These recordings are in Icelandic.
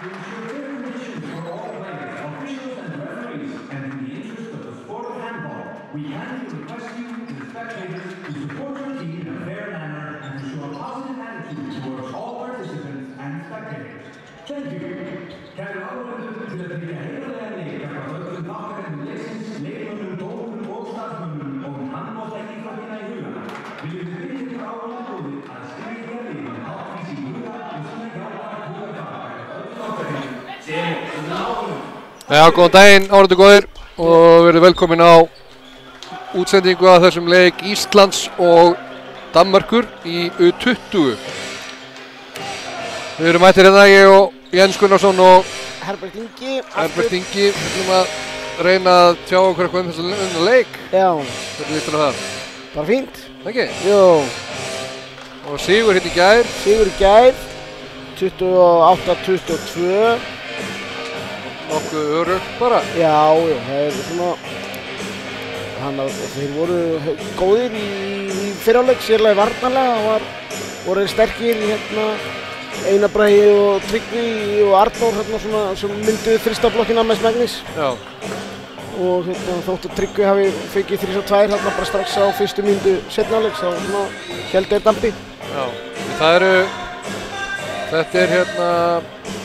To ensure fair conditions for all players, officials and referees, and in the interest of the sport of handball, we kindly request you, the spectators, to support your team in a fair manner and to show a positive attitude towards all participants and spectators. Thank you. Kæru áhorfendur, til að tryggja heiðarlega gagnvart öllum þátttakendum leiksins, leikmönnum, dómurum og starfsmönnum og handboltaíþróttina í huga, viljum við biðja ykkur áhorfendur að styðja liðið. Já, góðan daginn, áhorfendur góðir og verið velkomin á útsendingu af þessum leik Íslands og Danmerkur í U20. Við erum mættir hérna, ég og Jens Gunnarsson og Herbert Ingi. Við ætlum að reyna að tjá okkur eitthvað þennan leik. Já. Hvernig líst þér á það? Bara fínt. Ekki? Jú. Og sigur hérna í gær. Sigur í gær, 28-22. Nokkuð örugt bara. Já, það svona, þeir voru góðir í fyrrháleik, sérlega varnarlega. Voru sterkir í Einar Bragi og Tryggvi og Arnór svona, sem mynduðu þristaflokkina mest megnis. Já. Og þótt að Tryggvi hafi fengið 3-2 bara strax á fyrstu mínútu seinni hálfleiks, þá héldu þeir dampi. Já,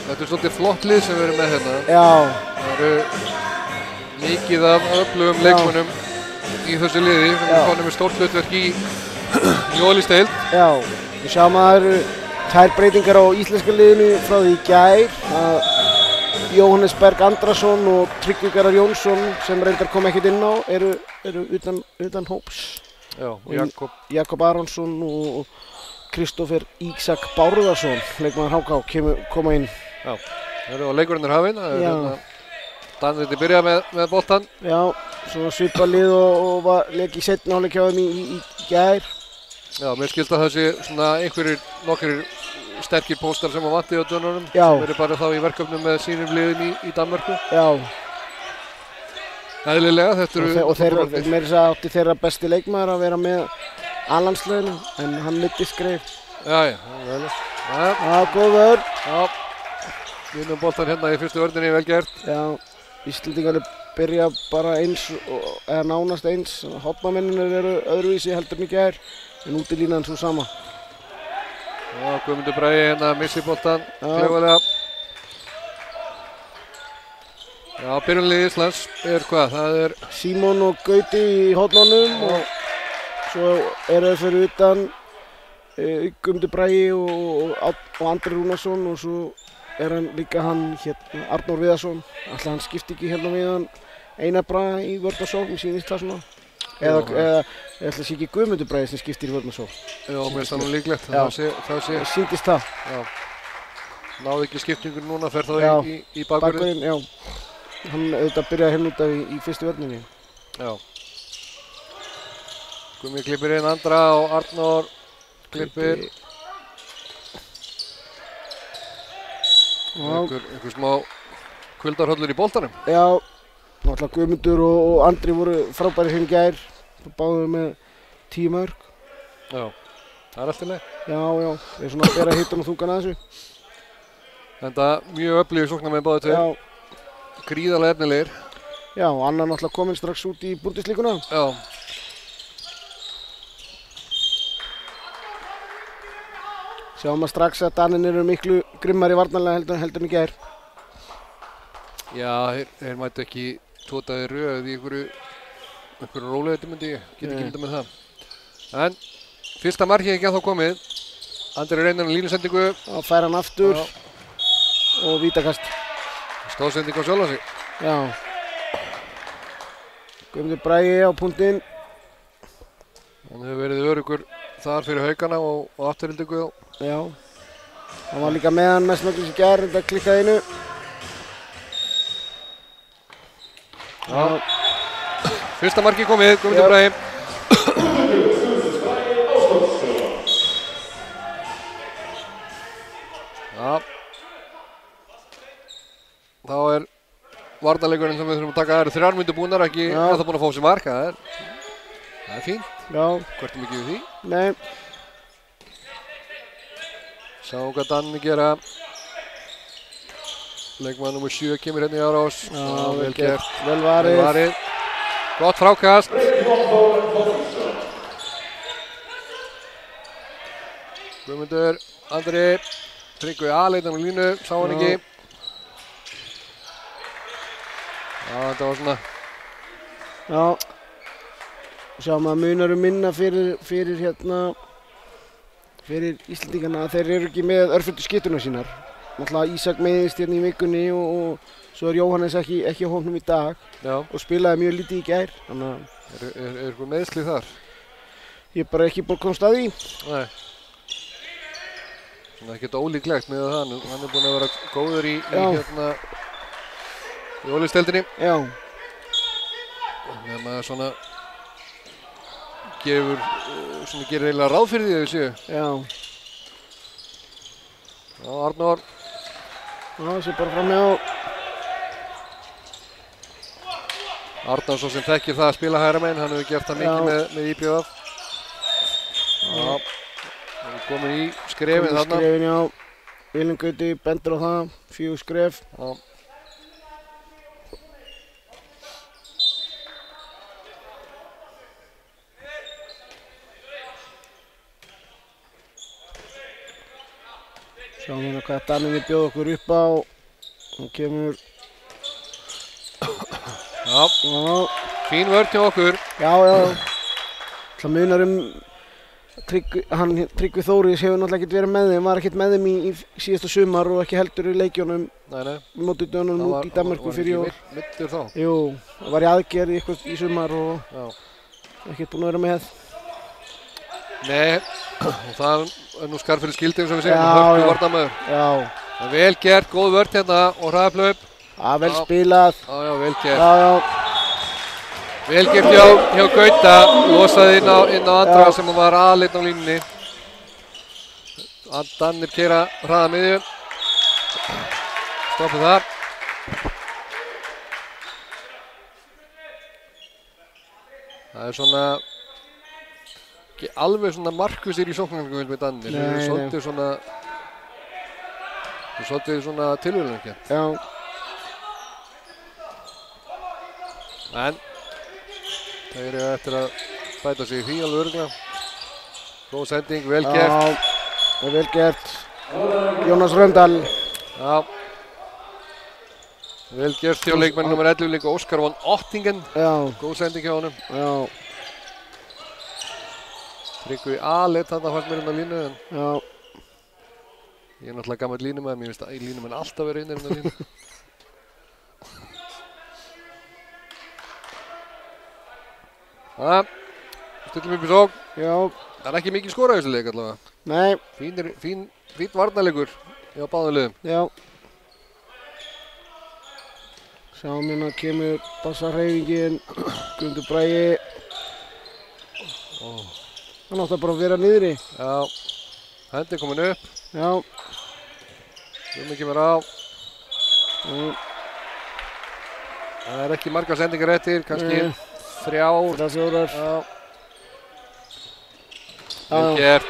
þetta er svolítið flott lið sem við erum með hérna. Já. Það eru mikið af öflugum leikmönnum í þessu liði sem er konum með stórt hlutverk í Ólísdeild. Já, við sjáum að það eru tvær breytingar á íslenska liðinu frá því í gær. Jóhannes Berg Andrason og Tryggvi Garðar Jónsson, sem reyndar kom ekkert inn á, eru utan hóps. Já, Jakob Aronsson og Kristoffer Ísak Bárðarsson, leikmaður HK, koma inn. Já, og leikurinn er hafinn. Danviti byrjaði með boltan. Já, svona svipað lið og leik í seinni hálfleik hjá þeim í gær. Já, mér skilst að það sé svona nokkrir sterkir póstar sem að vanti á dönunum. Já. Sem eru bara þá í verkefnum með sínum liðum í Danmörku. Já. Eðlilega, þetta eru... Og meira þess að átti þeirra besti leikmaður að vera með A-landsliðinu, en hann mittist greið. Já, vel. Já, góð vörn. Já, vinnum boltan hérna í fyrstu vörninni, vel gert. Já, Íslendingarnir byrja bara eins, eða nánast eins. Hornamennirnir eru öðruvísi heldur en í gær, en útilínan svo sama. Já, Guðmundur Bragi hérna missi boltan, klaufalega. Já, byrjunlið Íslands er hvað? Það er Símon og Gauti í hornunum og svo eru þeir fyrir utan Guðmundur Bragi og Andri Rúnarsson og svo er líka Arnór Viðarsson. Ætli hann skipti ekki hérna við hann Einar Braga í vörnarsókn, mér sýnist það svona. Eða ætli sé ekki Guðmundur Bragi sem skiptir í vörnarsókn. Já, mér finnst það nú líklegt. Það sýndist það. Já. Náði ekki skiptingur núna, fer þá í bakvörðin. Já. Hann auðvitað byrjaði hérna út af í fyrstu vörninni. Já. Gummi klippir inn Andra og Arnór klippir. Einhver smá kuldarhöllur í boltanum. Já, náttúrulega Guðmundur og Andri voru frábærir hérna í gær. Báðu með 10 mörk. Já, það er allt í leið. Já, það er svona að bera hittan og þungan að þessu. Þetta mjög öflugir sóknarmenn báðu tveir. Já. Gríðarlega efnilegir. Já, annar náttúrulega kominn strax út í Búndeslíkuna. Já. Sjáum að strax að Danir eru miklu grimmari varnarlega heldur en í gær. Já, þeir mættu ekki tótaði röð í einhverju rólegheitum myndi ég. Get ekki mynda með það. En fyrsta markið ekki að þá komið. Andri reynar línusendingu. Og fær hann aftur. Og vítakast. Stóðsending á sjálfa sig. Já. Guðmundur Bragi á punktinn. Hann hefur verið öruggur þar fyrir haugana og afturhildingu. Já. Hann var líka með hann mestmögnis í gær, þetta klikkaði einu. Já. Fyrsta markið komið, Guðmundur Bragi. Já. Þá er varnarleikurinn sem við þurfum að taka. Það eru 3 mínútur búnar, ekki ennþá búin að fá sér mark. Það er fínt. Já. Hvertum ekki við því? Nei. Sjáum hvað Danni gera. Leikmaður nr. 7 kemur hérna í árás. Já, vel gert. Vel varið. Gott frákast. Guðmundur, Andri, Tryggvi aðleitan á línu, sá hann ekki. Já, þetta var svona. Já. Sjáum að munar minna fyrir Íslendingarna að þeir eru ekki með örföldu skyttuna sínar. Náttúrulega Ísak meiðist hérna í vikunni og Svo Jóhannes ekki á hópnum í dag Já. og spilaði mjög lítið í gær. Þannig að Er eitthvað meðsli þar? ég er bara ekki búinn að komast að því. Nei. Svona ekkert ólíklegt með það. Hann er búinn að vera góður í hérna í Ólisteildinni. Já. Þannig að maður svona gerir eiginlega ráð fyrir því að við séu. Já. Já, Arnór. Já, þessi bara framhjá. Arnór svo sem þekkir það að spila hægra megin, hann hefur gert það mikið með IBF. Já, hann er komin í skrefin þarna. Skrefin, já. Vilhelm Gauti bendur á það, 4 skref. Já. Sjáum hérna hvað Danirnir bjóða okkur upp á. Hann kemur. Já, fín vörn hjá okkur. Já. Það munar Tryggvi Þóris hefur náttúrulega ekkert verið með þeim, var ekkert með þeim í síðasta sumar og ekki heldur í leikjónum. Nei. Móti dönunum út í Danmörku fyrir jól. Var mittur þá? Jú, það var í aðgerð eitthvað í sumar og ekkert búinn að vera með. Nei, og það er nú skarð fyrir skildi eins og við segjum, hörku varnarmaður. Já. Það er vel gert, góð vörn hérna og hraðaplaup. Já, vel spilað. Já, vel gert. Já. Vel gert hjá Gauta, losaði inn á Andra sem var aðleinn á línunni. Danir keyra hraða miðju. Stoppið þar. Það er svona ekki alveg svona markvissir í sóknarleiknum með Danir. Það er svolítið svona tilvíðan ekki. Já. En þeir eru eftir að bæta sig í því alveg örugglega. Góð sending, vel gert. Já, það er vel gert. Jónas Röndal. Já. Vel gert hjá leikmenn nr. 11 líka Óskar von Ottingen. Já. Góð sending hjá honum. Já. Tryggvi A-leitt þarna fannst mér inn á línu. Já. Ég er náttúrulega gammal línumaður, mér finnst að línumenn alltaf vera inn á línu. Stillum upp í sókn. Já. Það er ekki mikið skorað í þessu leik allavega. Nei. Fín varnarleikur hjá báðum liðum. Já. Sjáum hérna kemur bassarhreyfingin. Guðmundur Bragi. Hann átti bara að vera niðri. Já. Hendi komin upp. Já. Gummi kemur á. Það er ekki margar sendingar eftir, kannski 3. 4. Já. Vel gert.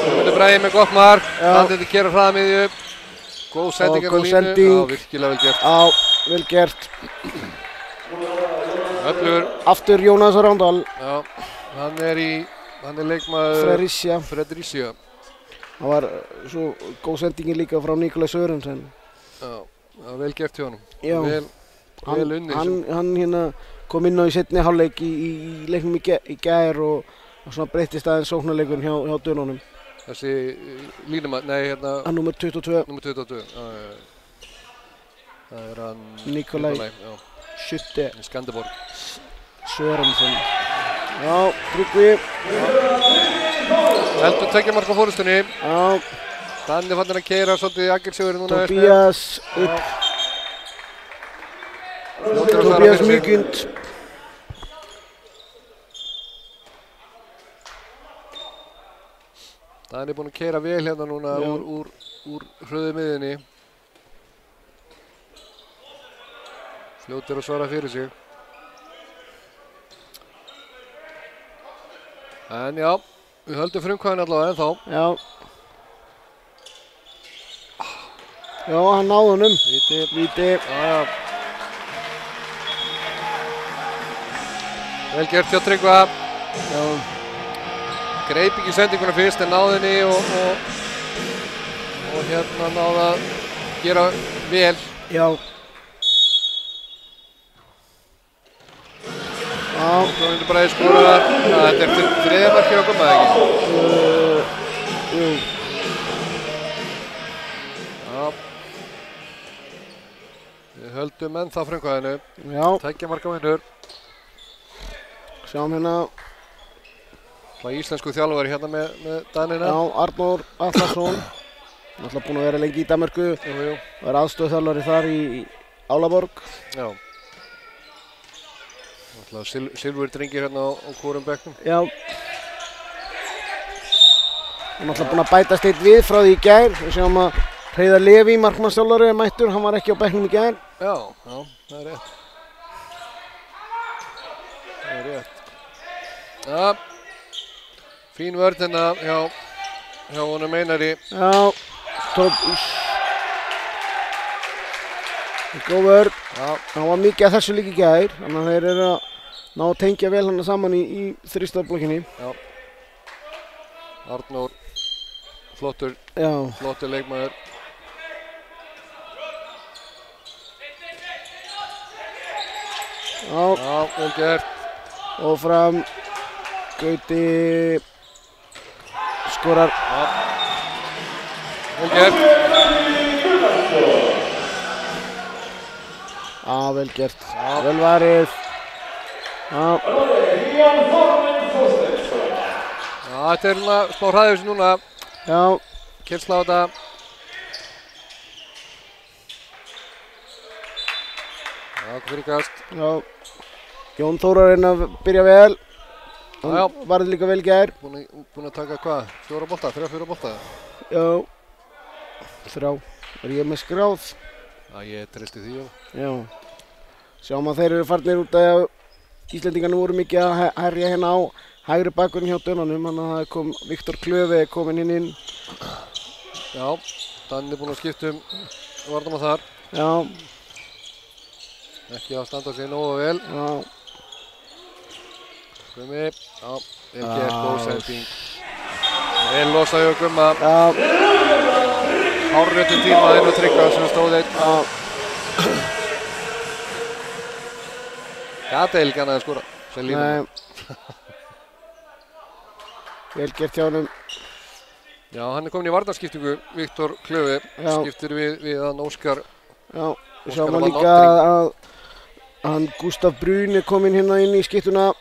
Guðmundur Bragi með gott mark. Danirnir keyra hraða miðju. Góð sending á línu. Já, virkilega vel gert. Já, vel gert. Öflugur. Aftur Jónas Röndal. Já, hann er leikmaður Fredericia. Það var svo góð sendingin líka frá Nikolaj Sørensen. Já, vel gert hjá honum. Já. Vel unnið. Hann hérna kom inn á í seinni hálfleik í leiknum í gær og svona breyttist aðeins sóknarleikurinn hjá dönunum. Þessi línumaður, nei hérna... Hann nummer 22. Nummer 22, það er hann... Nikolaj Schutte. Skanderborg. Sørensen. Já, Tryggvi. Heldur 2 marka fórustunni. Já. Danir fannir að keyra svolítið aggressífur núna. Tobias upp. Tobias Mykund. Danir er búinn að keyra vel hérna núna úr hröðu miðjunni. Fljótir að svara fyrir sig. En já, við höldum frumkvæðin allavega ennþá. Já. Já, hann náði honum. Víti. Já. Vel gert hjá Tryggva. Já. Greip ekki sendinguna fyrst en náði henni og hérna náði að gera vel. Já. Guðmundur Bragi skorar. Þetta er 3. markið á Gumma, ekki? Jú. höldum ennþá frumkvæðinu. Já, 2 marka vinnur. sjáum hérna, Það íslensku þjálfari hérna með Danina. já, Arnór Atlason. Náttúrulega búinn að vera lengi í Danmörku. Jú. Og er aðstoðarþjálfari þar í Álaborg. Já. Náttúrulega silfur drengir hérna á hvorum bekknum. Já. Hann er náttúrulega búinn að bætast eitt við frá því í gær. Við sjáum að Hreiðar Leví, markmannsþjálfari, er mættur. Hann var ekki á bekknum í gær. Já, það er rétt. Já. Fín vörn hérna hjá honum Einari. Já, góð vörn. Já. Það var mikið af þessu líka í gær. Þannig að þeir eru að ná að tengja vel hann saman í þrýstafblokkinni. Já. Arnór, flottur leikmaður. Já, vel gert. Og fram, Gauti skorar. Já. Vel gert. Já, vel gert. Vel varið. Já. Já, þetta er smá hraðið þessu núna. Já. Kelsla á þetta. Já, fyrir kast. Já. Jón Þór er að byrja vel. Já. Varði líka vel í gær. Búinn að taka hvað? 4 bolta? 3-4 bolta? Já. 3. Er ég með skráð? Já, ég treysti því, já. Já. Sjáum að þeir eru farnir út að Íslendingarnir voru mikið að herja hérna á hægri bakvörðinn hjá Dönunum. Þannig að það kom Viktor Klöfi kominn inn. Já, Danni er búinn að skipta varnarmann þar. Já. Ekki að standa sig nógu vel. Já. Gummi, já, vel gert, góð sending. Vel losaði á Gumma. Já. Hárréttum tíma inn á Tryggva sem stóð einn. Já. Gat eiginlega ekki annað að skora. Nei. Vel gert hjá honum. Já, hann er komin í varnarskiptingu, Viktor Klöfi. Já. Skiptir við hann Óskar. Já, við sjáum að líka að hann Gustaf Brun er kominn hérna inn í skiptuna.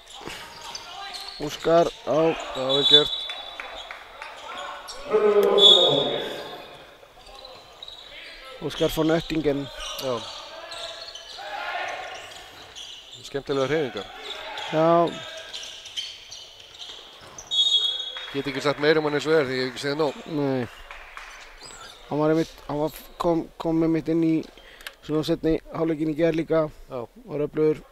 Óskar á. Já, vel gert. Óskar von Oettingen. Já. Skemmtilega hreyfingar. Já. Get ekki sagt meira hann eins og því ég hef ekki segið nóg. Nei. Hann kom með mitt inn í svona setni hálfleikinn í gær líka. Já. Var öflugur.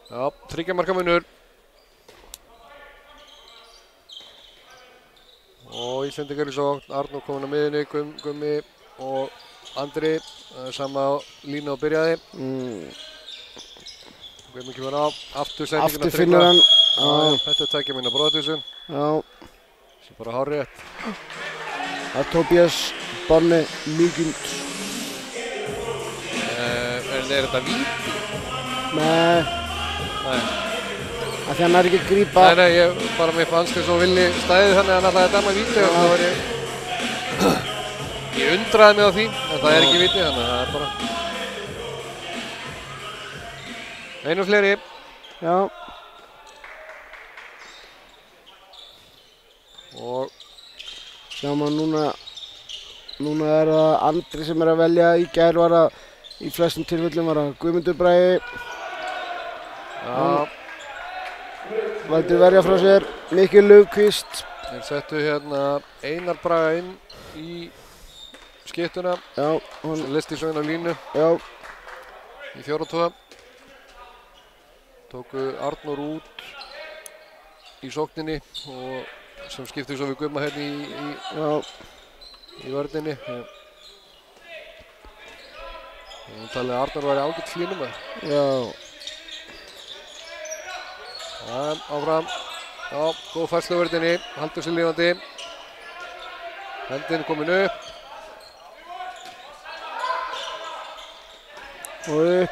Já, 3 marka munur. Og Íslendingar í sókn, Arnór kominn á miðjunni, Gummi og Andri, sama línu á byrjaði. Gummi kemur á, aftur sendingin að Tryggva. Aftur finnur hann. Þetta er 2 minna brottvísun. Já. Það er bara hárrétt. Það er Tobias Bonne Mygund. Er þetta víti? Nei. Nei. Af því hann er ekki að grípa. Nei, mér fannst þess að Villi stæði þannig að hann ætlaði að dæma víti og það var ég undraði mig á því, en það er ekki víti, þannig að það er bara einu fleiri. Já. Og sjáum að núna er það Andri sem er að velja. Í gær var það, í flestum tilfellum var það Guðmundur Bragi. já, Lætur verja frá sér, Mikkel Löfqvist. þeir settu hérna Einar Braga inn í skiptuna. Já, Sem listi svo inn á línu já, í 4-2. Tóku Arnór út í sókninni og sem skipti svo við Gumma hérna í vörninni. Ég talið að Arnór væri ágætt línumæður. já. Áfram. Já, góð færslu á vörninni, haldur sér lifandi. Hendin komin upp. Og upp.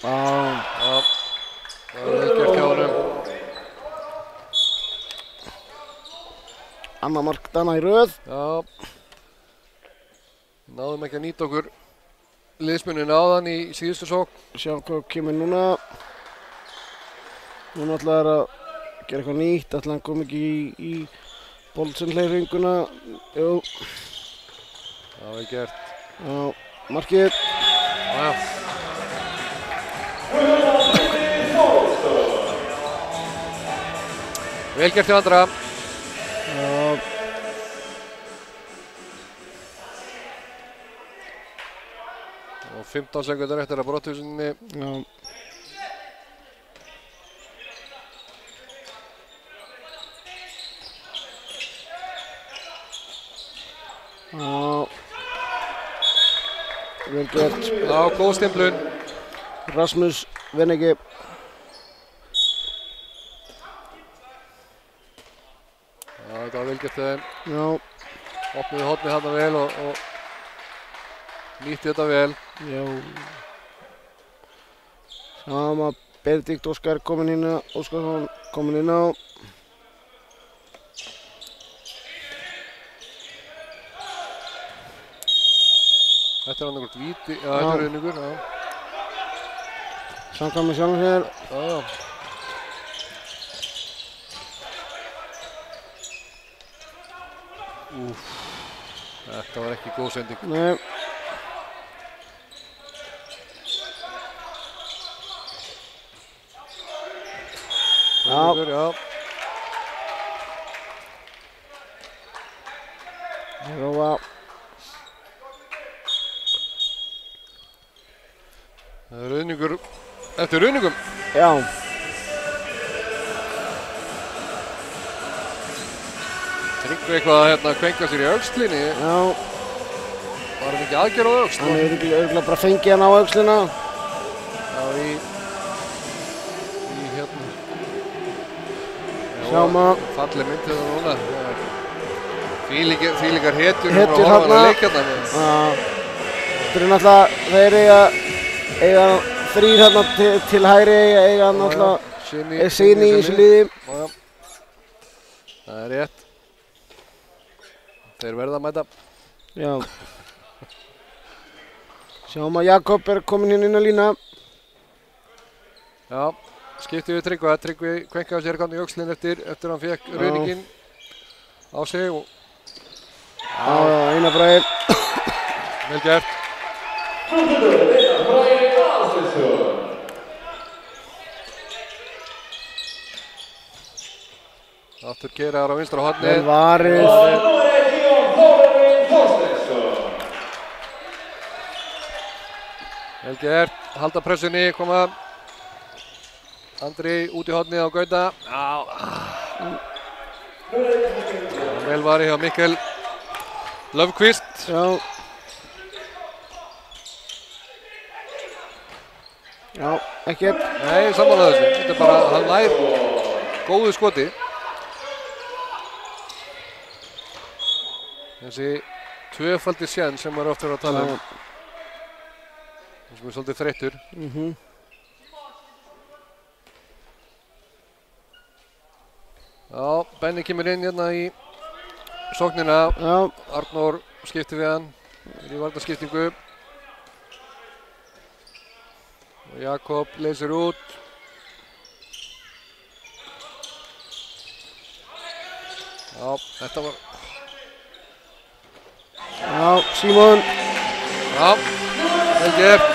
Já. Já, það var vel gert hjá honum. Annað mark Dana í röð. Já. Náðum ekki að nýta okkur liðsmuninn áðan í síðustu sókn. Sjá hvað kemur núna. Núna ætlaði að gera eitthvað nýtt, ætlaði hann kom ekki í boltsenleirringuna. Jú. Það var gert. Já, markið. Já. Vel gert hjá Andra. Já. Og 15 sekúndur eftir að brottvísuninni. Já. Já. Vel gert. Já, góð stimplun. Rasmus Venegi. Já, þetta var vel gert þeim. Já. Opniði hornið þarna vel og nýtti þetta vel. Já. Sama Benedikt Óskar kominn inn á, Óskarsson kominn inn á. Þetta er annað hvort víti, já þetta er rauningur, já. Samkvæmt með sjálfum sér. Já. Úff, þetta var ekki góð sending. Nei. Rauningur, já. Róa. Það er rauningur eftir rauningum. Já. Tryggvi eitthvað að hérna kvenka sér í öxlinni. Já. Var hann ekki aðgerð á öxl? Hann hefur örugglega bara fengið hann á öxlina. Já, í hérna. Sjáum að. Falleg mynd þetta núna. Þvílíkar hetjur Hetjur að horfa þarna. að leika þarna. Þetta er náttúrulega, þeir eiga þrír hérna til hægri, eiga náttúrulega Syni í þessu liði. Já. Það er rétt. Þeir verða að mæta. Já. Sjáum að Jakob er kominn inn á lína. Já, skipti við Tryggva. Tryggvi kvenkaði sér gann í öxlinn eftir hann fekk rauninginn á sig. Já, Einar Bragi. Vel gert. Aftur keiraðar á vinstra hornið. Vel varið. Vel gert. Halda pressunni, koma. Andri út í hornið á Gauta. Vel varið hjá Mikkel Löfqvist. Já. Já, ekkert. Nei, sammála þessu. Þetta er bara, hann nær góðu skoti. Þessi tvöfaldi séns sem maður oft verður að tala um. Sem er svolítið þreyttur. Já, Benni kemur inn hérna í sóknina. Já. Arnór skiptir við hann. Er í varnarskiptingu. Og Jakob leysir út. Já, þetta var... Já, Símon. Já, vel gert.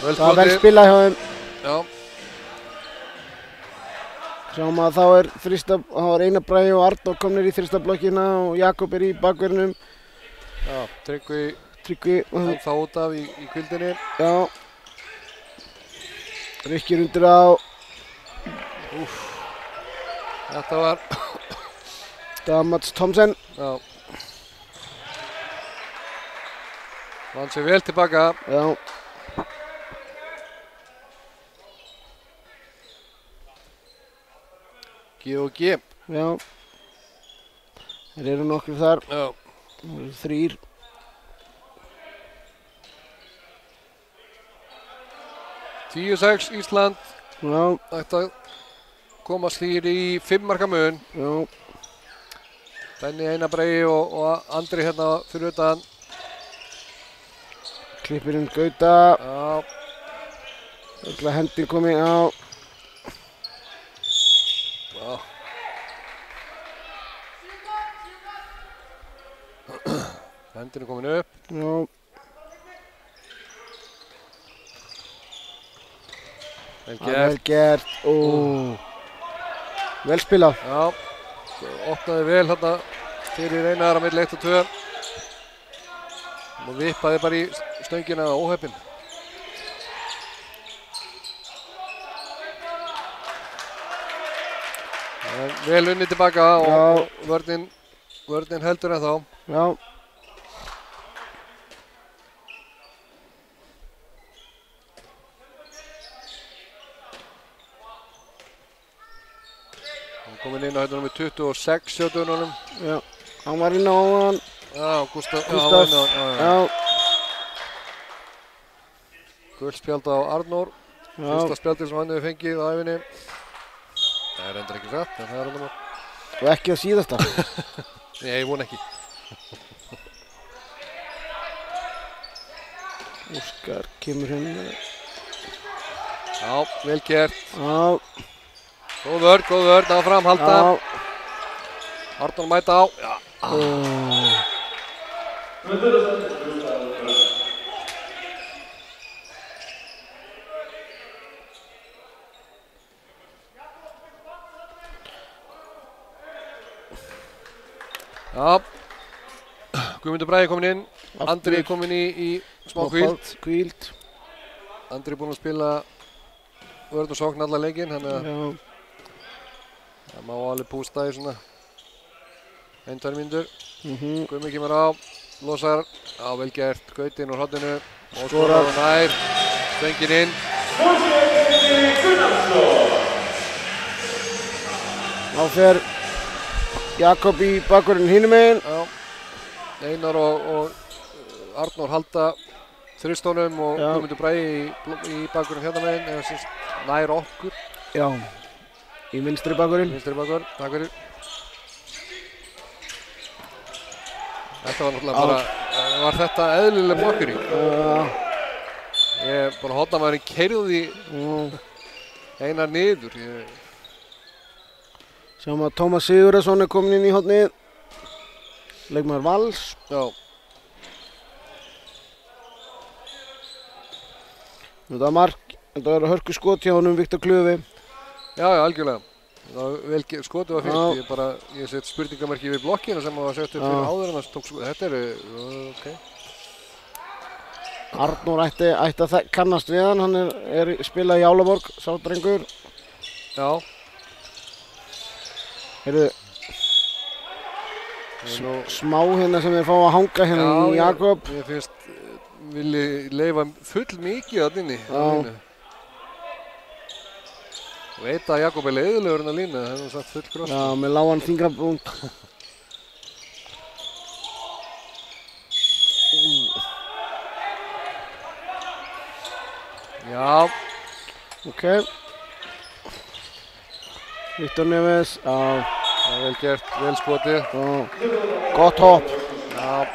Það var vel spilað hjá þeim. Já. Sjáum að þá er Einar Bragi og Arnór komnir í þrista blokkina og Jakob er í bakverðinum. Já, Tryggvi. Þá út af í kvildinni. Já. Rykkir undir á. Þetta var... Þetta var Mats Thomsen. Já. Vann sér vel tilbaka. Já. G og G. Já. Þeir eru nokkrir þar. Já. Það eru þrír. Tíu 6 Ísland. Já. Þetta komast þýr í 5 marka mun. Já. Benni Einar Bragi og Andri hérna fyrir utan. Klippirinn Gauta. Já. Örugglega hendin komið á. Já. Hendin komin upp. Já. Vel Vel gert. gert. Ó. Vel spilað. Já. Opnaði vel hérna fyrir Einar á milli 1 og 2. Og vippaði bara í stöngina óheppinn. Vel unnið tilbaka og vörnin heldur ennþá. Já. Hann kominn inn á hérna með 26 hjá dönunum. Já. Hann var inn á hann. Já, Gústaf. Gústaf. Já. Gult spjald á Arnór. Fyrsta spjaldið sem hann hefur fengið á æfinni. Það er endur ekki satt, en það er annar. Og ekki á síðasta. Nei, ég von ekki. Óskar kemur hérna. Já, vel gert. Já. Góð vörn, áfram, halda. Já. Arnór mæta á. Já. Já. Guðmundur Bragi kominn inn. Andri kominn í smá hvíld. Andri búinn að spila vörn og sókn allan leikinn, þannig að það má alveg pústa í svona 1-2 mínútur. Guðmi kemur á, losar, já vel gert, Gautinn úr horninu og skorar og nær, stöngin inn. Þá fer Jakob í bakvörðin hinum megin. Já, Einar og Arnór halda þristónum og Guðmundur Bragi í bakvörðin hérna megin, eða sérst nær okkur. Já, í vinstri bakvörðin. Vinstri bakvörð, takk fyrir. Þetta var náttúrulega bara, var þetta eðlileg blokkering? Ég bara hornamaðurinn keyrði Einar niður. Sjáum að Tómas Sigurðarson er kominn inn í hornið. Leikmaður Vals. Já. Þetta var mark, þetta var hörku skot hjá honum Viktor Klöfi. Já, algjörlega. Það var vel skotið var fyrst. Ég sett spurningamerki við blokkina sem var sett upp fyrir áður en það tók skot. Þetta er, ok. Arnór ætti að kannast við hann er spilað í Álaborg, sá drengur. Já. Heyrðu, smá hérna sem þeir fá að hanga hérna í Jakob. Já, ég finnst vilji leifa full mikið að inni. Já. Veit að Jakob er leiðilegur en að lína, það hefði sagt full kross. Já, með lágan fingrabúnd. Já. Ok. Viktor Neves, já. Vel gert, vel skotið. Gott hopp. Já.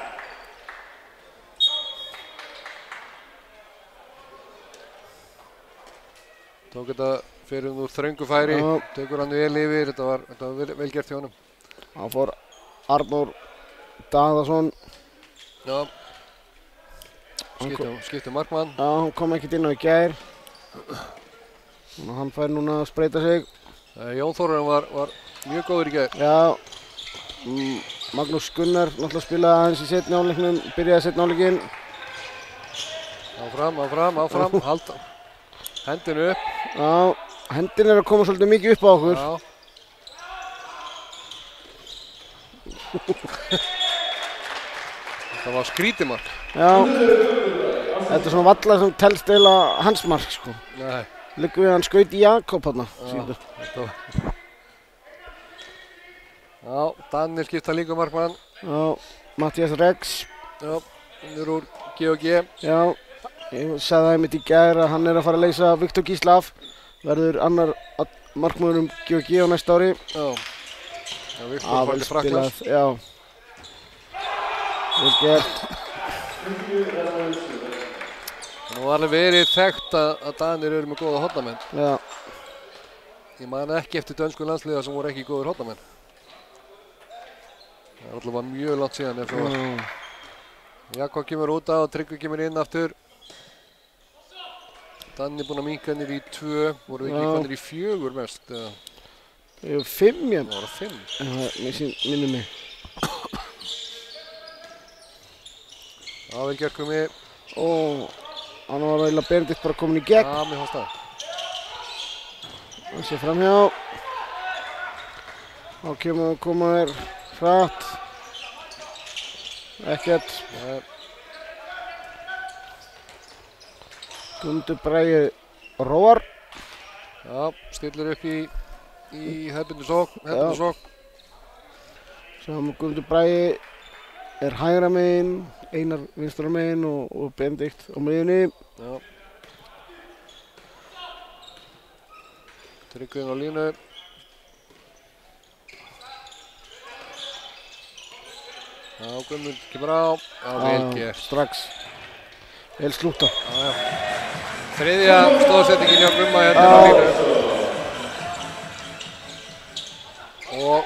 Tók þetta fyrir úr þröngu færi, tekur hann vel yfir, þetta var vel gert hjá honum. Það fór Arnór Daðarsson. Já. Skipti markmann. Já, hann kom ekkert inn á í gær. Hann fær núna að spreita sig. Jón Þórarinn var mjög góður í gær. Já. Magnús Gunnar náttúrulega spilaði aðeins í seinni hálfleiknum, byrjaði seinni hálfleikinn. Áfram, halda. Hendinu upp. Já, hendin er að koma svolítið mikið upp á okkur. Já. Það var skrítimark. Já. Þetta er svona valla sem telst eiginlega hans mark, sko. Nei. Liggur við hann skaut í Jakob hérna. Já, Danir skipta líka markmann. Já, Mattias Rex. Já, hann er úr G&G. Já. Ég sagði það einmitt í gær að hann er að fara að leysa Viktor Gísla af. Verður annar markmaðurum GOG á næsta ári. Já. Já, Viktor fær til Frakklands. Já. Vel gert. Nú var alveg verið þekkt að Danir eru með góða hornamenn. Já. Ég man ekki eftir dönsku landsliða sem voru ekki góðir hornamenn. Það er allavega mjög langt síðan ef svo var. Jakob kemur út á og Tryggvi kemur inn aftur. Danni búinn að minnka niður í 2, voru ekki komnir í 4 mest. 5, já. Það voru 5. Minnir mig. Já, vel gert Gumi. Hann var eiginlega Benedikt bara komin í gegn. Já, mér fannst það. Hann sé framhjá. Þá koma þér hratt. Ekkert. Guðmundur Bragi róar. Já, stillir upp í hefðbundu sókn. Svo Guðmundur Bragi er hægra megin, Einar vinstra megin og Benedikt á miðjunni. Já. Tryggvi inn á línu. Já, Guðmund kemur á. Já, vel gert. Strax. Vel slúta. Já. Þriðja stóðsettingin hjá Gumma hérna á línu. Og...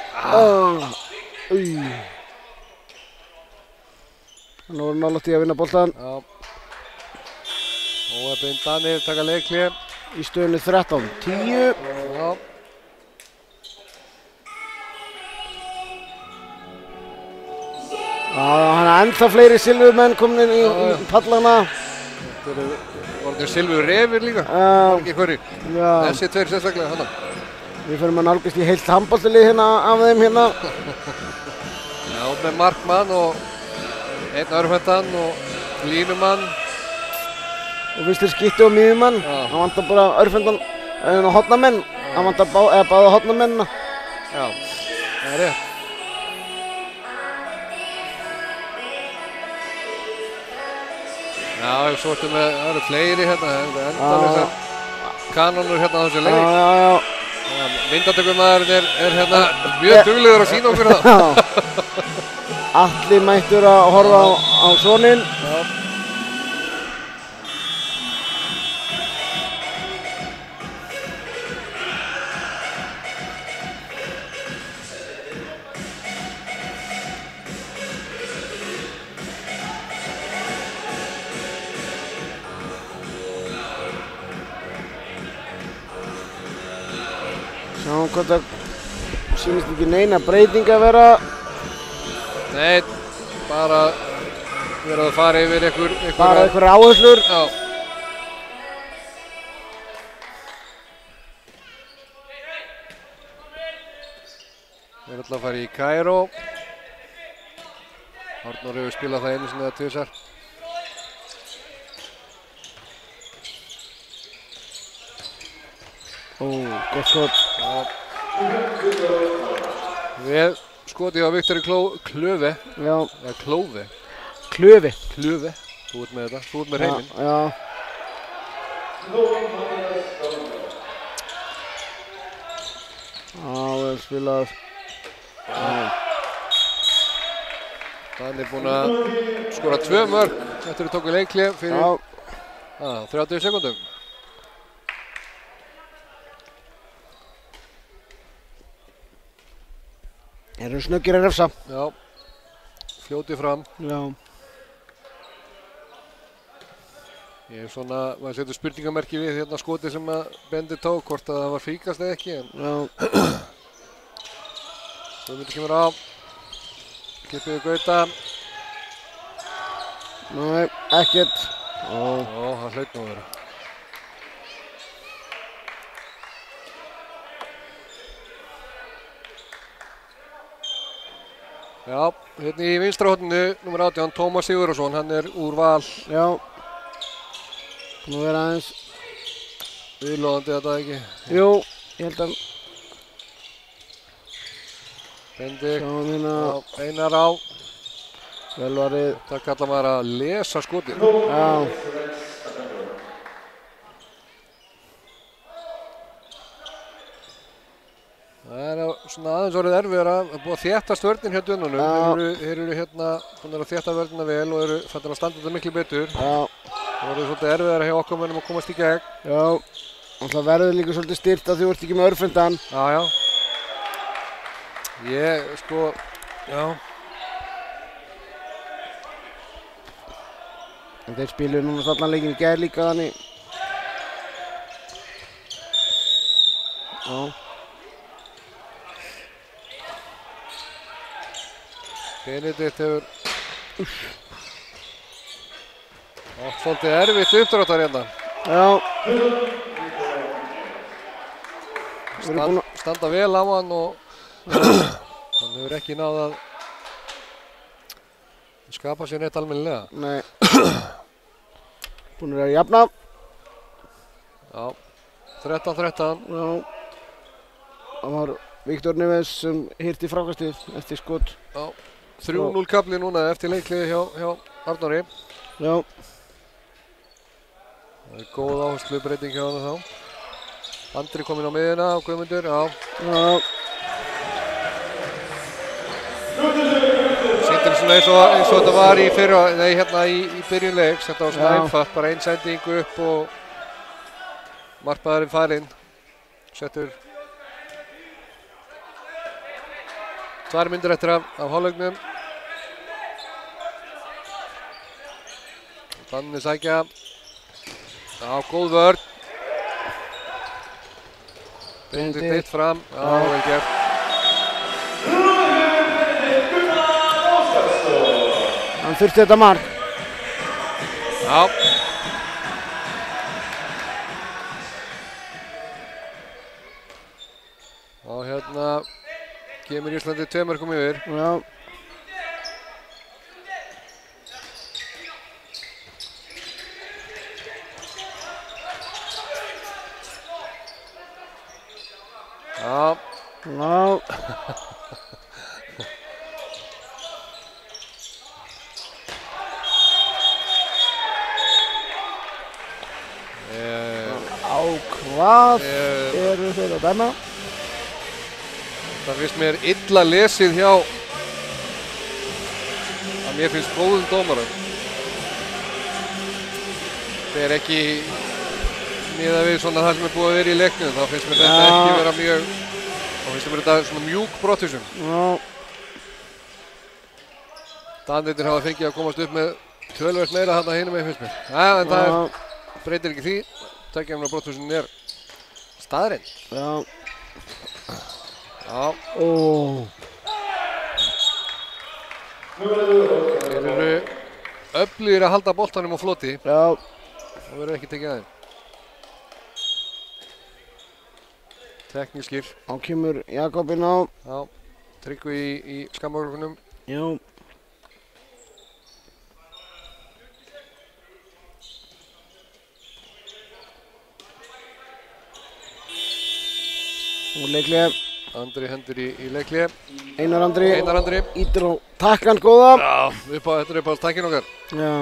Hann voru nálægt í að vinna boltan. Já. Óheppinn Danir taka leikhlé. Í stöðunni 13-10. Já. Hann er ennþá fleiri silfurmenn komin í pallana. Þetta eru orðnir silfur refir líka. Ekki hverju. Þessi 2 sérstaklega hana. Við förum að nálgast í heilt handboltalið hérna af þeim hérna. Já, með markmann og einn örfendan og línumann. Og vinstri skyttu og miðjumann. Hann vantar bara örfendan og hornamenn. Hann vantar báða hornamennina. Já, það er rétt. Já, svo ertu með, það eru fleiri hérna, endalausar kanónur hérna á þessu leik. Já. Myndatökumaðurinn er hérna mjög duglegur að sýna okkur það. Atli mættur að horfa á soninn. Sjáum hvort það sýnist ekki neina breyting að vera. Nei, bara verið að fara yfir einhver áherslur. Já. Við erum alltaf að fara í Kaíró. Arnór hefur spilað það einu sinni eða 2 sar. Gott skot. Við skotið á Viktori Klöve. Já. Eða Klóve. Klöve. Klöve. Þú ert með þetta. Þú ert með hreiminn. Já. Vel spilað. Danir búinn að skora 2 mörk eftir að tóku leikhlé fyrir 30 sekúndum. Eru snöggir að refsa. Já, fljótið fram. Já. Ég er svona, maður setur spurningamerki við hérna skotið sem að Bendi tók, hvort að það var fríkast eða ekki. Já. Guðmundur kemur á. Kippið Gauta. Nei, ekkert. Það hlaut nú að vera. Já, hérna í vinstra horninu, nr. 18, Tómas Sigurðarsson, hann er úr Val. Já. Nú er aðeins viðloðandi þetta ekki. Jú, ég held að Bendik. Sjáum hérna. Einar á. Vel varið. Það kallar maður að lesa skotið. Já. svona aðeins orðið erfiðara, búið að þétta vörnin hjá Dönunum. Þeir eru hérna búin að þétta vörnina vel og eru fattir að standa þetta miklu betur. Það voru svolítið erfiðara hjá okkar mönnum að komast í gegn. Já, og það verður líka svolítið styrt að þú ert ekki með örfendan. Já. Já. En þeir spiluðu núna allan leikinn í gær líka þannig. Já. Benedikt hefur átt svolítið erfitt uppdráttar hérna. Já. Standa vel á hann og hann hefur ekki náð að skapa sér neitt almennilega. Nei. Búin að jafna. Já, 13-13. Já. Það var Viktor Neves sem hirti frákastið eftir skot. Já. 3-0 kafli núna eftir leikliði hjá Arnóri. Já. Það er góð áherslu breyting hjá hann þá. Andri kominn á miðjuna og Guðmundur, já. Sýndir svona eins og þetta var í byrjun leiks. Þetta var svona einfalt, bara ein sending upp og markmaðurinn farinn. Settur 2 mínútur eftir af hálfleikunum. Þannig sækja. Já, góð vörn. Benedikt fram. Já, vel gert. Hann þurfti þetta mark. Já. Og hérna kemur Íslandi 2 mörkum yfir. Já. Hvað eru þeir að dæma? Það finnst mér illa lesið hjá að mér finnst góðum dómarum. Það er ekki miðað við svona það sem er búið að vera í leiknum, þá finnst mér þetta ekki vera mjög, þá finnst mér þetta svona mjúk brottvísun. Danirnir hafa fengið að komast upp með töluvert meira þarna hinum megin finnst mér. En það breytir ekki því. Tveggja brottvísunin er staðreind. Já. Þeir eru öflugir að halda boltanum á floti. Já. Það verður ekki tekið aðeins. Teknískir. Þá kemur Jakobinn á. Já. Tryggvi í skammarökunum. Já. Og leikliði. Andri hendur í leikliði. Einar Andri. Ítir á takkan góða. Já, þetta er upp á takkin okkar. Já.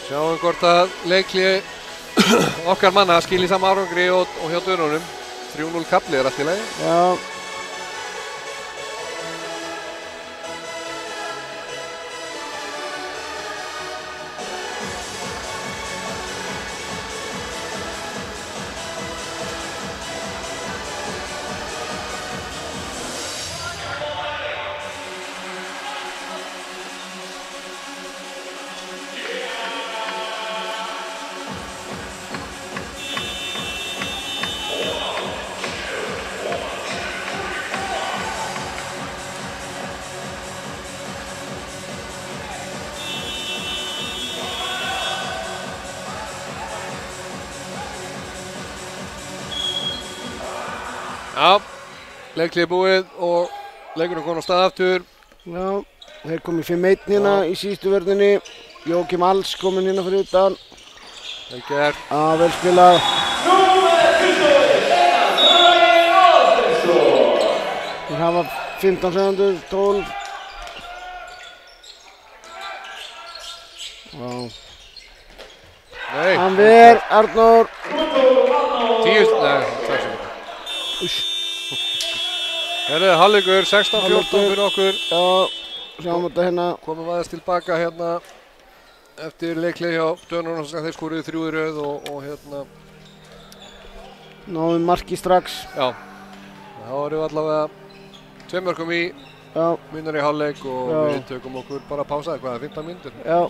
Sjáum hvort að leikliði okkar manna skili sama árangri og hjá Dönunum. 3-0 kafli er allt í lagi. Já. Já, leiklið búið og leikurinn kom á stað aftur. Já, þeir kom í 5-1 hérna í síðustu vörninni. Jókim Alls kominn hérna fyrir utan. Vel gert. Vel spilað. Þeir hafa 15 sekundur, 12. Nei, Hann ver, Arnór. 10, nei, 6 sekúndur. Úss, Herðu, hálfleikur, 16-14 Hálfleikur. fyrir okkur. já, sjáum þetta hérna. Komum aðeins tilbaka hérna eftir leikleik hjá Dönur og þeir skoruðu 3 í röð og hérna, Náðum marki strax. já, þá erum við allavega 2 mörkum í Já, munar í hálfleik og Já. við tökum okkur bara pása, hvað, 15 mínútur? já.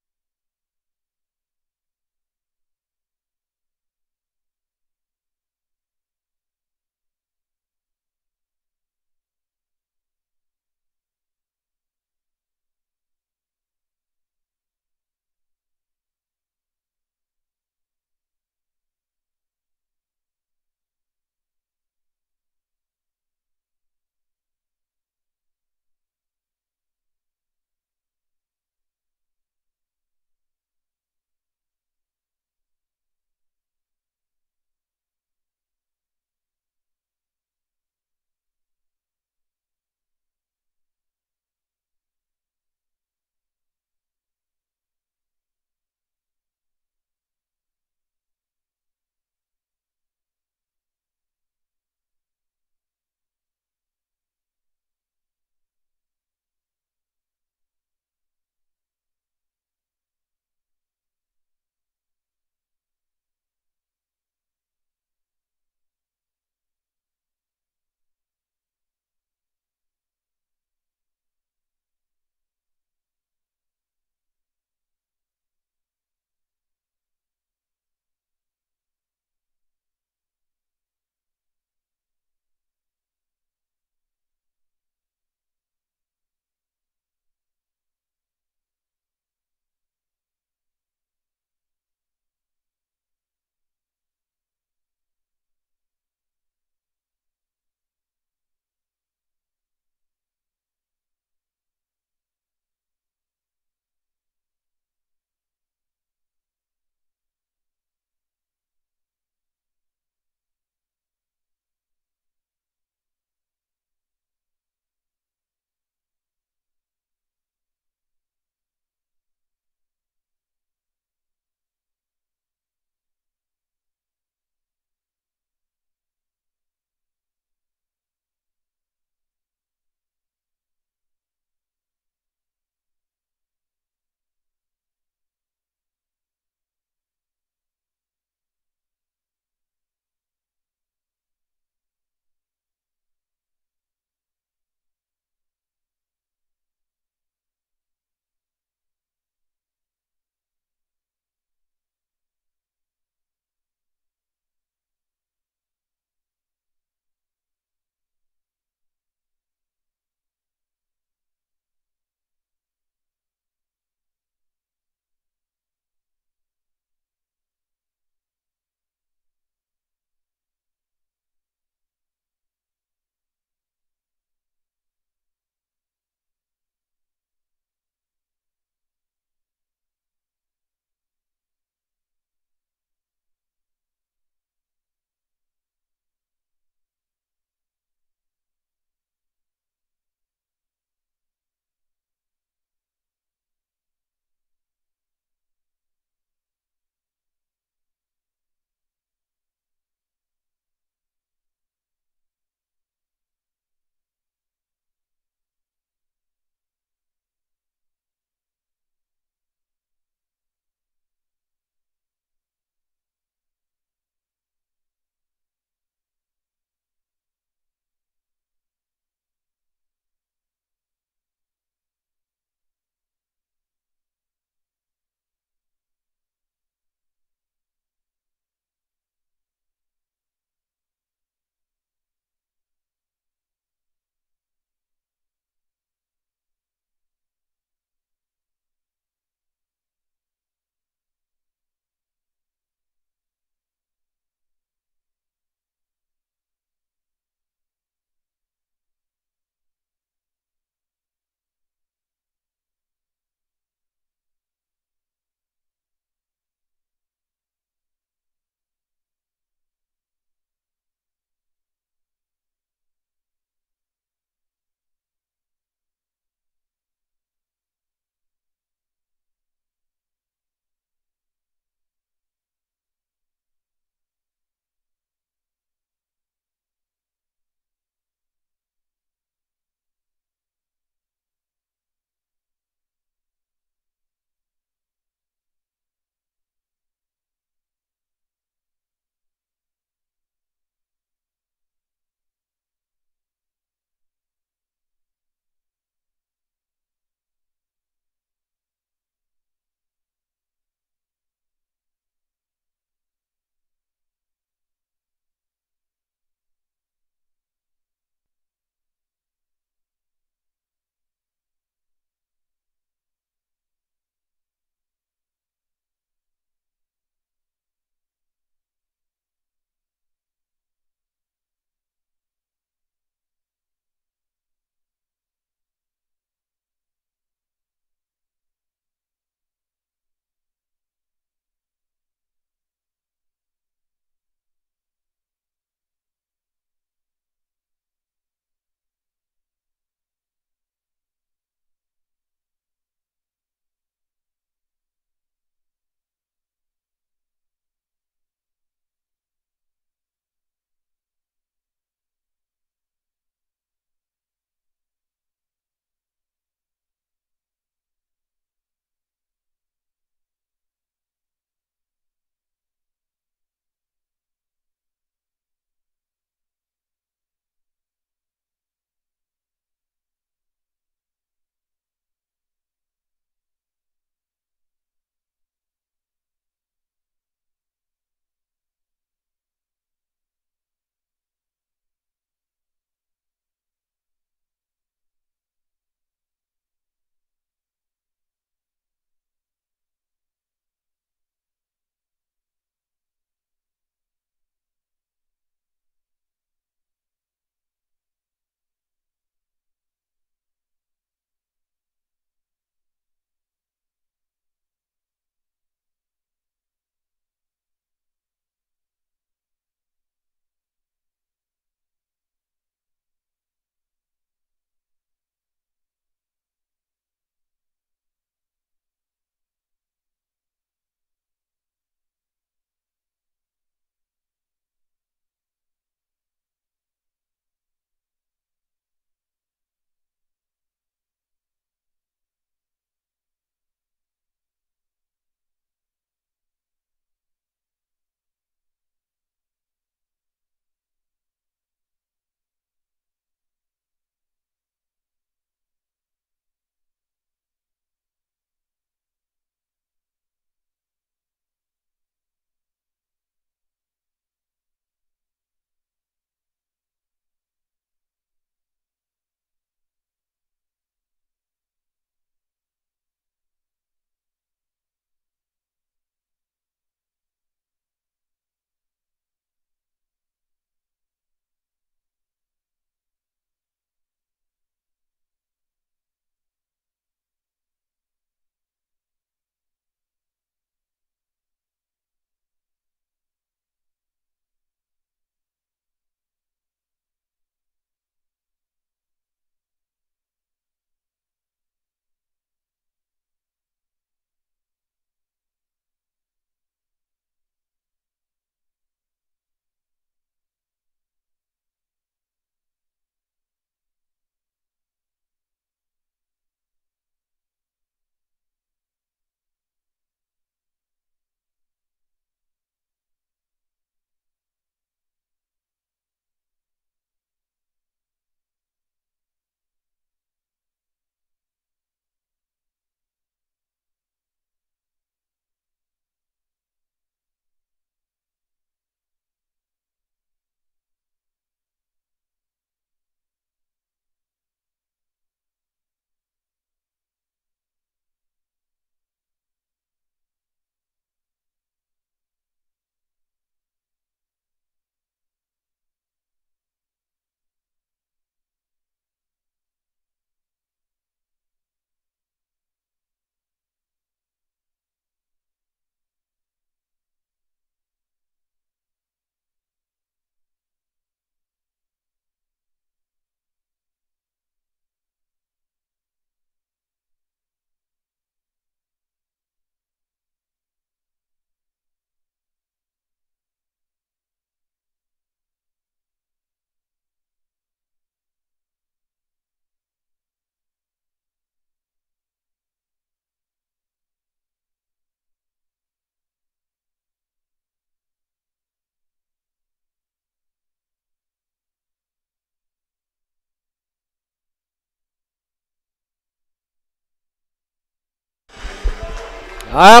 Jæja,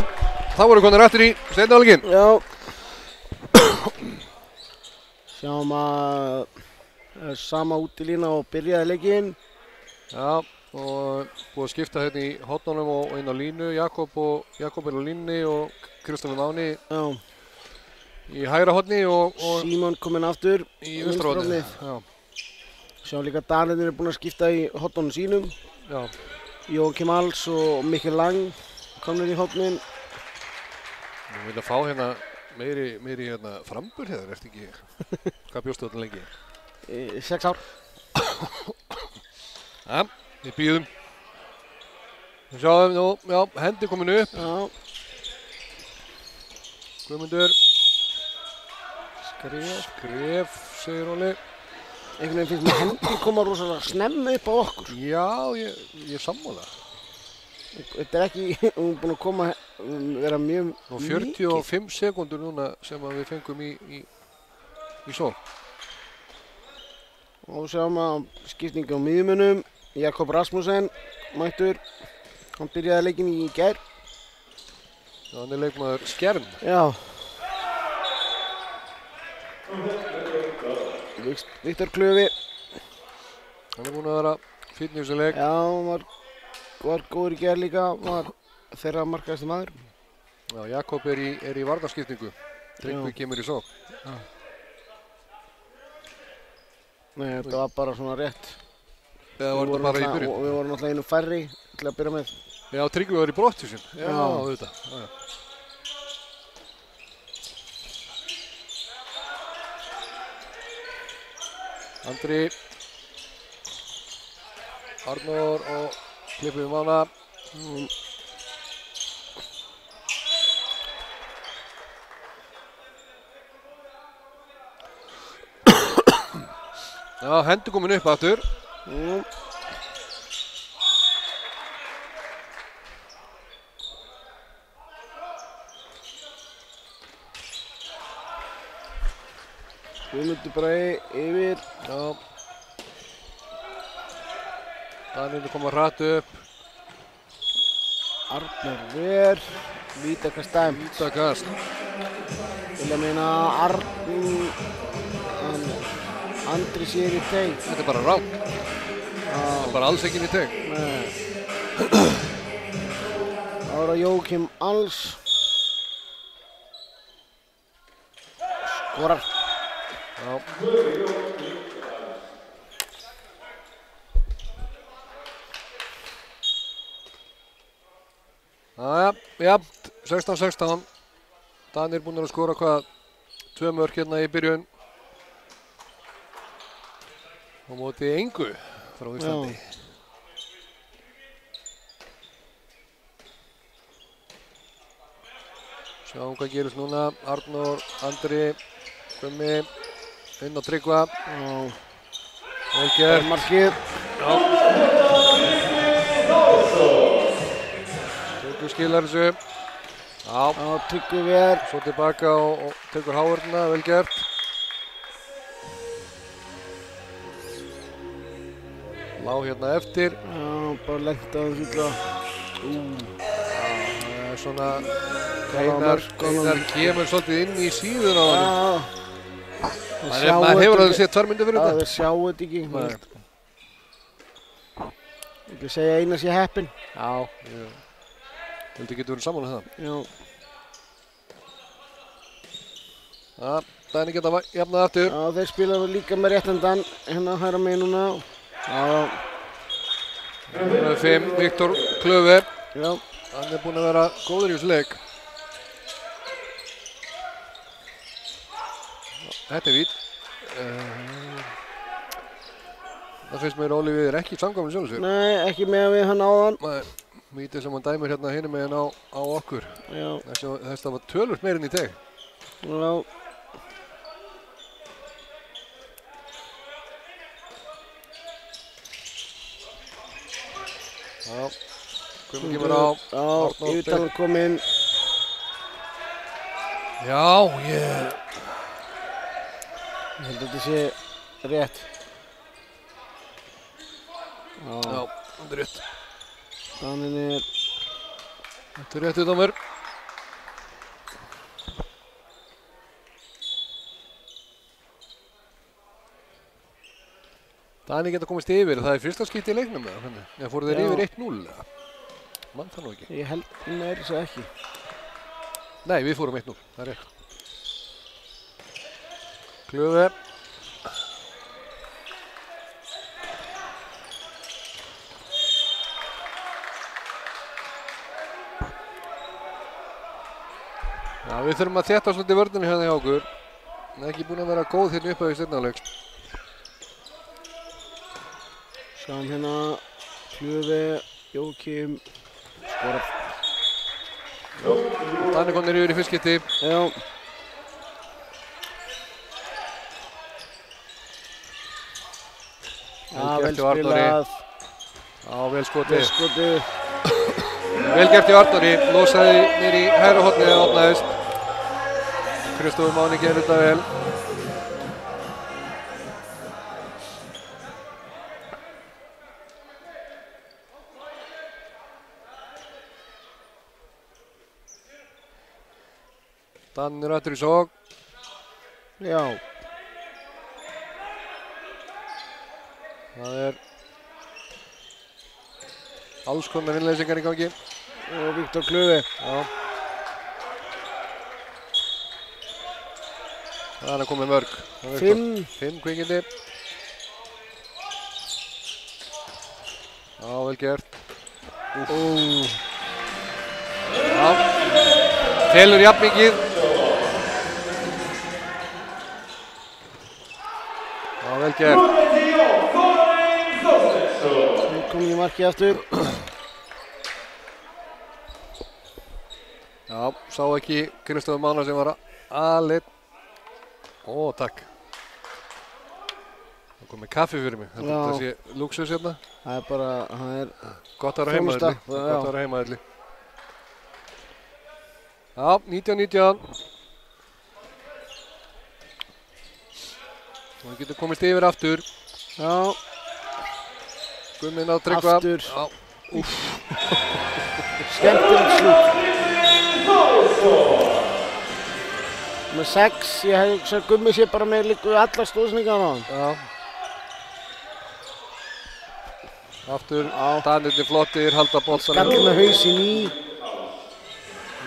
þá voru konur aftur í seinni hálfleikinn. Já. Sjáum að það er sama útilína og byrjaði leikinn. Já, og búið að skipta hérna í hornunum og inn á línu. Jakob er á línni og Kristofur Máni Já. í hægra horni og Símon kominn aftur í vinstra horni. Já. Sjáum líka að Danirnir er búin að skipta í hornunum sínum. Já. Jókim Alls og Mikkel Lang komnir í hornin. Við viljum fá hérna meiri hérna frambur hérna, ertu ekki? Hvað bjóstu þetta lengi? 6 ár. Já, við bíðum. Við sjáum nú, já, hendi komin upp. Já. Guðmundur. Skref, segir Óli. Einhvern veginn finnst mér hendi koma rosalega snemma upp á okkur. Já, ég er sammála. Þetta er ekki, hún er búin að koma, vera mjög Og 45 sekúndur núna sem að við fengum í sókn. Og sjáum að skiptingi á miðjumönnum. Jakob Rasmussen mættur. Hann byrjaði leikinn í gær. Já, hann er leikmaður Skjern. Já. Viktor Klöfi. Hann er búinn að vera fínn í þessu leik. Já, hann var góður í gær líka. Var þeirra markaðasti maður. Já, Jakob er í varnarskiptingu. Tryggvi kemur í sókn. Já. Nei, þetta var bara svona rétt. Eða var þetta bara í byrjun? Við vorum náttúrulega einu færri til að byrja með. Já, Tryggvi var í brottvísun. Já, Já. auðvitað. Já. Andri. Arnór og klippið Mána. Já, hendi komin upp aftur. Guðmundur Bragi yfir. Já. Danirnir koma hratt upp. Arnar Ver. Vítakast dæmt. Vítakast. Vilja meina Andri sér í teig. Þetta er bara rangt. Það er bara alls ekki inn í teig. Nei. Það var að Jókim Alls. Skorar. Já. Jafnt, 16-16. Danir búinn að skora hvað? 2 mörk hérna í byrjun. Á móti engu frá Íslandi. Sjáum hvað gerist núna. Arnór, Andri, Gummi, inn á Tryggva. Vel gert. Markið. Tryggvi skilar þessu. Já, Tryggvi Ver. svo tilbaka og tekur háörna, vel gert. Lá hérna eftir. Já, bara lengt á þessu illa. Það er svona, Einar kemur svolítið inn í síðuna á honum. Maður hefur alveg séð 2 myndir fyrir þetta. Það sjáu þetta ekki. Ekki segja Einar sé heppinn. Já, ég held að geta verið saman um það. Já. Danir geta jafnað aftur. Já, þeir spila líka með réttandan hérna hægra megin núna. Já. 5, Viktor Klöfi. Já. Hann er búinn að vera góður í þessu leik. Þetta er vítt. Það finnst mér Óli við ekki samkvæmur sjálfur sér. Nei, ekki með við hann áðan. Vítið sem hann dæmir hérna hinum meginn á okkur. Já. Þetta var tölvöld meirinn í teg. Já. Já. Guðmundur kemur á. Já, yfirtalan kominn. Já, ég held að þetta sé rétt. Já, þetta er rétt. Danirnir. Þetta er rétt utanver. Dani geta komist yfir, það fyrsta skipti í leiknum eða hvernig? Eða fóru þeir yfir 1-0 eða? Mann það nú ekki. Ég held meira þess að ekki. Nei, við fórum 1-0, það rétt. Klöfi. Já, við þurfum að þétta svolítið vörðinu hérna hjá okkur. Það er ekki búin að vera góð hérna upp á því seinna leik. Sjáum hérna, Klöfi, Jókim, skorað. Danni kom niður í fyrst skipti. Já. Vel spilað. Já, vel skotið. Vel skotið. Vel gert í Arnóri, losaði niður í hægra hornið og opnaðist. Kristofur Máni gerir þetta vel. Danni rættur í sókn. Já. Það alls konar innleysingar í gangi. Og Viktor Klöfi. Já. Það er að koma mörg. 5 kvikindi. Já, vel gert. Já. Telur jafn mikið. Já, vel gert. Komin í markið aftur. Já, sá ekki Kristofur Mána sem var aleinn. Ó, takk. Það kom með kaffi fyrir mig. Þetta sé luxus hérna. Það er bara, það er gott að vera heimaðalli. Gott að vera heimaðalli. Já, 19-19. Það getur komist yfir aftur. Já. Guðminn á Tryggva. Aftur. Já. Skemmtilegt slútt. Með 6, ég hef hugsað að Gummi sé bara með líka alla stóðsningarna á hann. Já. Aftur, Danirnir flottir, halda boltanum. Skall með hausinn í.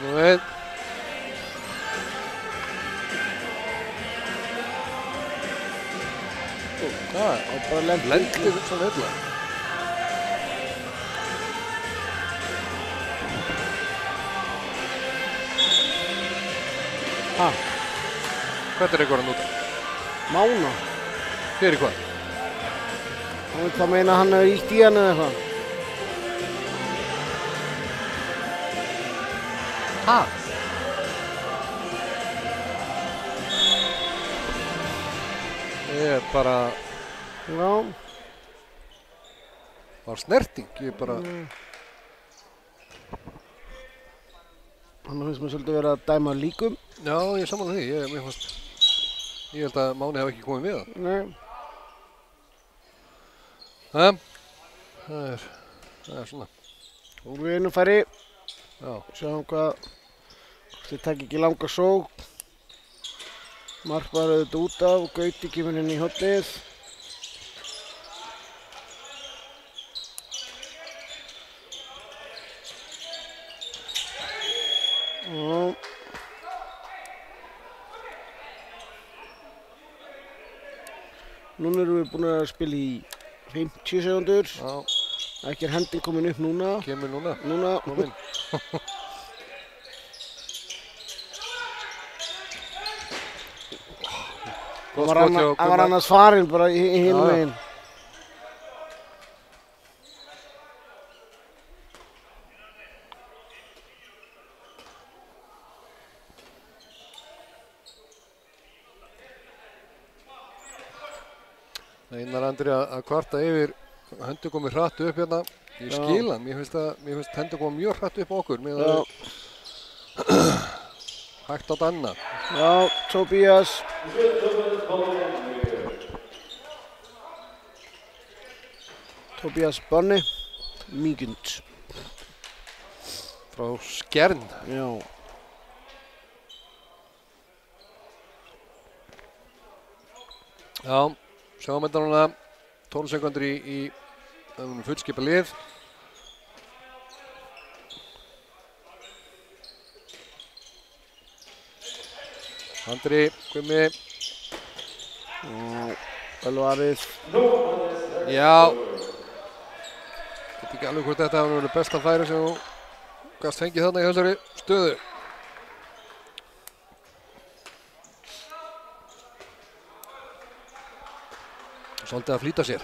Nú veit. Það er bara lendir svona illa. Hvað er einhverjan út af? Mána. Fyrir hvað? Hann vil það meina að hann hefur ítt í hann eða eitthvað. Ha? Ég er bara... Já. Var snerting, ég er bara... Hann finnst mér svolítið verið að dæma líkum. Já, ég er saman því, ég held að Máni hafi ekki komið við það. Nei. Það er svona. Úr við einu færi. Já. Sjáum hvort þið takk ekki langa sókn. Mark var auðvitað út af og Gauti kemur inn í hornið. Núna erum við búin að spila í 50 sekundur. Já. Ekki er hending komin upp núna. Kemur núna. Núna. Komin. Hann var annars farinn bara í hinum meginn. Einar Andri að kvarta yfir hendur komið hratt upp hérna. Ég skil hann, mér finnst hendur komið mjög hratt upp okkur með að hægt á Danna. Já, Tobias. Tobias Bonni, Mígund. Frá Skjern. Já. Já, sjáum þetta núna. 12 sekundur í fullskipa lið. Andri, Gummi. Ölvarið. Já. Ég veit ekki alveg hvort þetta hafi verið besta færi sem þú gast fengið þarna í þessari stöðu. Svolítið að flýta sér.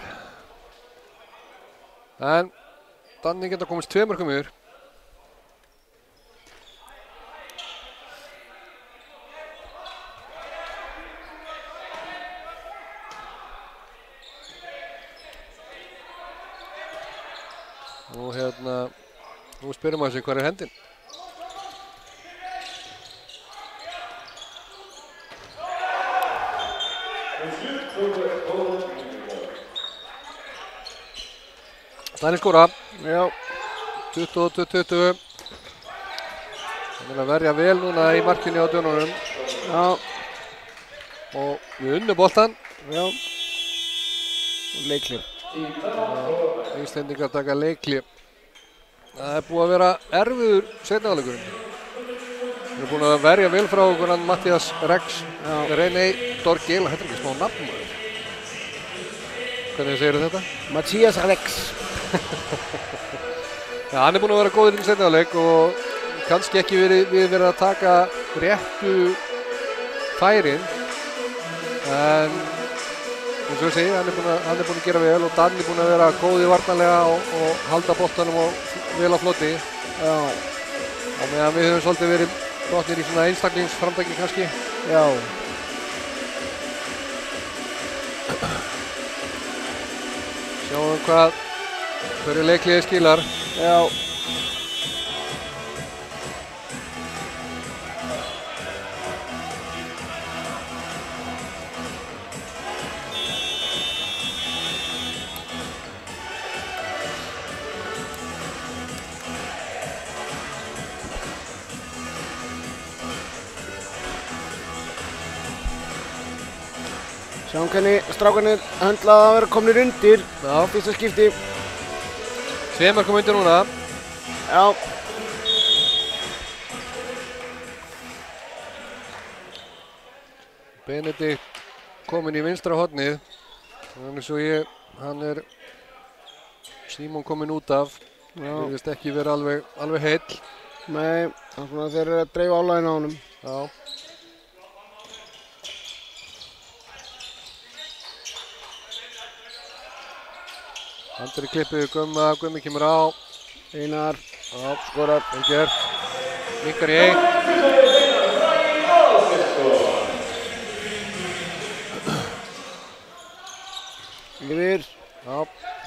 En Danni geta komist 2 mörkum yfir. Og nú spyrir maður sig hvar hendin. Danni skora. Já. 20-20. Hann að verja vel núna í markinu á dönunum. Já. Og við unnum boltan. Já. Og leikli. Íslendingar taka leikli. Það búið að vera erfiður seinni hálfleikurinn. Við erum búin að verja vel frá okkur hann Mattias Rex. René Dorgil, þetta ekki smá nafn. Hvernig segir þetta? Mattias Rex. Ja, hann búin að vera góður í seinni hálfleik og kannski ekki verið að taka réttu færin. En eins og ég segi, hann er búinn að gera vel og Danni búinn að vera góði varnarlega og halda boltanum og vel á floti. Já. Á meðan við höfum svolítið verið brotnir í svona einstaklingsframtaki kannski. Já. Sjáum hverju leikliði skilar. Já. Sjáum hvernig strákarnir höndla að vera komnir undir. Já. Fyrsta skipti. 2 mörkum undir núna. Já. Benedikt kominn í vinstra hornið. Þannig svo hann er Símon kominn út af. Það virðist ekki vera alveg heill. Nei, þannig að þeir eru að dreifa álaginu á honum. Já. Andri klippið Gummi kemur á. Einar. Já, Skorar. vel gert. Minkar í 1. Yfir. Já,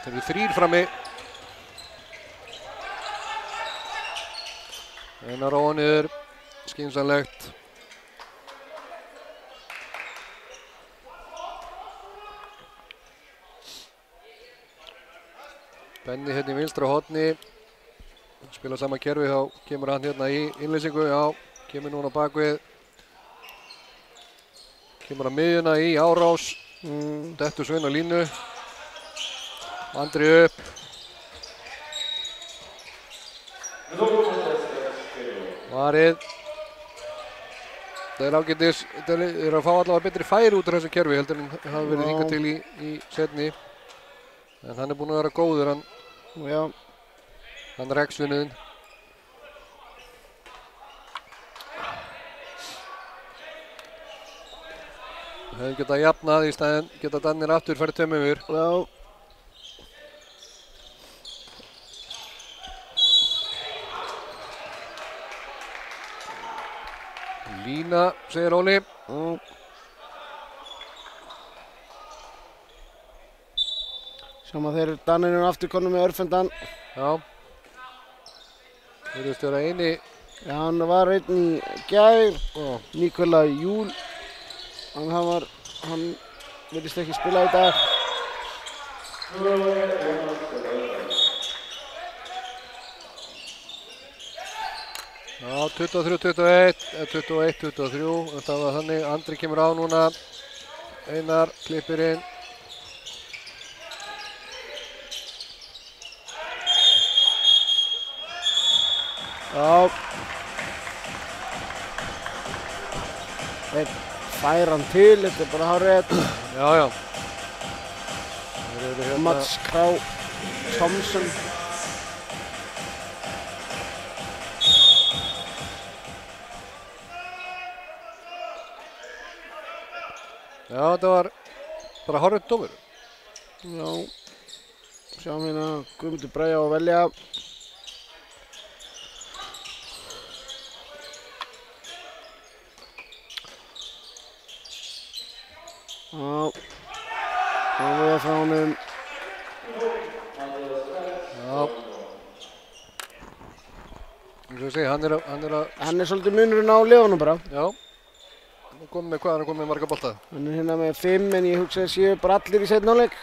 þeir eru 3 frammi. Einar á niður. Skynsamlegt. Benni hérna í vinstra horni. Spila sama kerfi, þá kemur hann hérna í innleysingu. Já, kemur núna bakvið. Kemur á miðjuna í árás. Dettur svo inn á línu. Andri upp. Varið. Það er ágætis, þeir eru að fá allavega betri færi út af þessu kerfi heldur en hafa verið hingað til í seinni. En hann er búinn að vera góður, hann Rex-vinnuðinn. Hefði getað jafnað í staðinn, geta Dannir aftur farið 2 yfir. Já. Lína, segir Óli. Sjáum að þeir Danir aftur konum með örfendan. Já. Þeir virðist vera eini. Já, hann var einn í gær. Nikola Júl. Hann virðist ekki spila í dag. Já, 23-21, 21-23. Þetta var þannig. Andri kemur á núna. Einar klippir inn. Já. Þeir færa hann til, þetta er bara hárrétt. Já, já. Þeir eru hérna... Mats Krá Thomsen. Já, þetta var bara hárrétt dómur. Já. Sjáum hérna Guðmundur Bragi á að velja. Já. Það var frá honum. Já. Eins og ég segi, hann er að... Hann er svolítið munurinn á liðunum bara. Já. Hann er komið með hvað? Hann er komið með marga bolta? Hann er hérna með 5 en ég hugsa að séu bara allir í seinni hálfleik.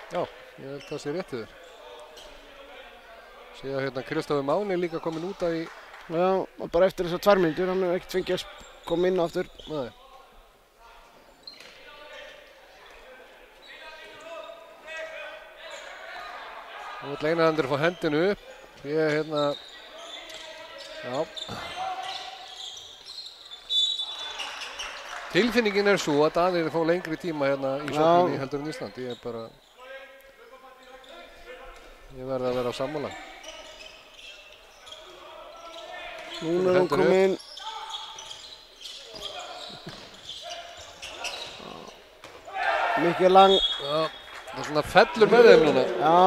Já, ég held það sé rétt í þér. Sé að hérna Kristofur Máni er líka komin út af í... Já, bara eftir þessar 2 mínútur. Hann hefur ekkert fengið að koma inn aftur. Nei. Nú vill Einarandur fá hendinu upp. Ég er hérna... Já. Tilfinningin er svo að Danir fá lengri tíma hérna í sókninni heldur en Ísland. Ég er bara... Ég verði að vera á sammála. Núna er hún komin. Mikið lang. Já, það er svona fellur með þeim núna. Já.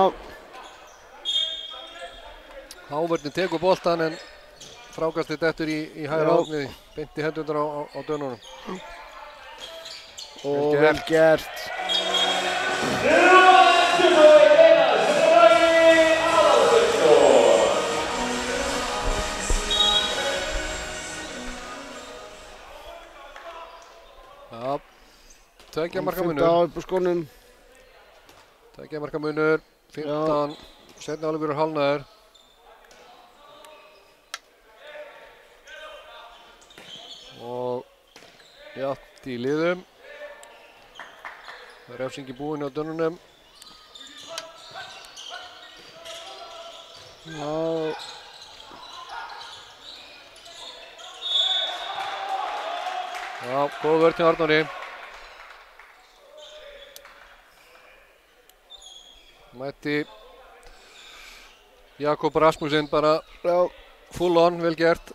Hávörðin tekur boltan en frákastið dettur í hægra hornið, beint í hendurnar á dönunum. Og vel gert. Já, 2 marka munur. 15 upp á skónum. 2 marka munur, 15, seinni hálfleikur er hálfnaður. Og játt í liðum. Það er refsingi búinn á dönunum. Já. Já, góð vörn hjá Arnóri. Mætti Jakob Rasmussen bara full on, vel gert.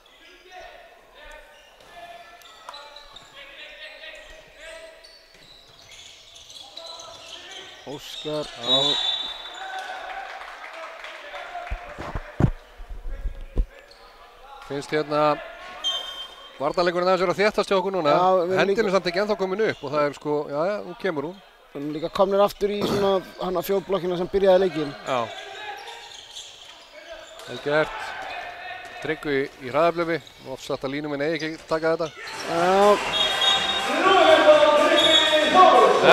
Óskar. Finnst hérna varnarleikurinn aðeins vera að þéttast hjá okkur núna. Hendin er samt ekki ennþá komin upp og það er sko, já, nú kemur hún. Við erum líka komnir aftur í svona hana fjólblokkina sem byrjaði leikinn. Já. Vel gert. Tryggvi í hraðaflöfi. Ofsatt að línuminn eigi ekki taka þetta. Já.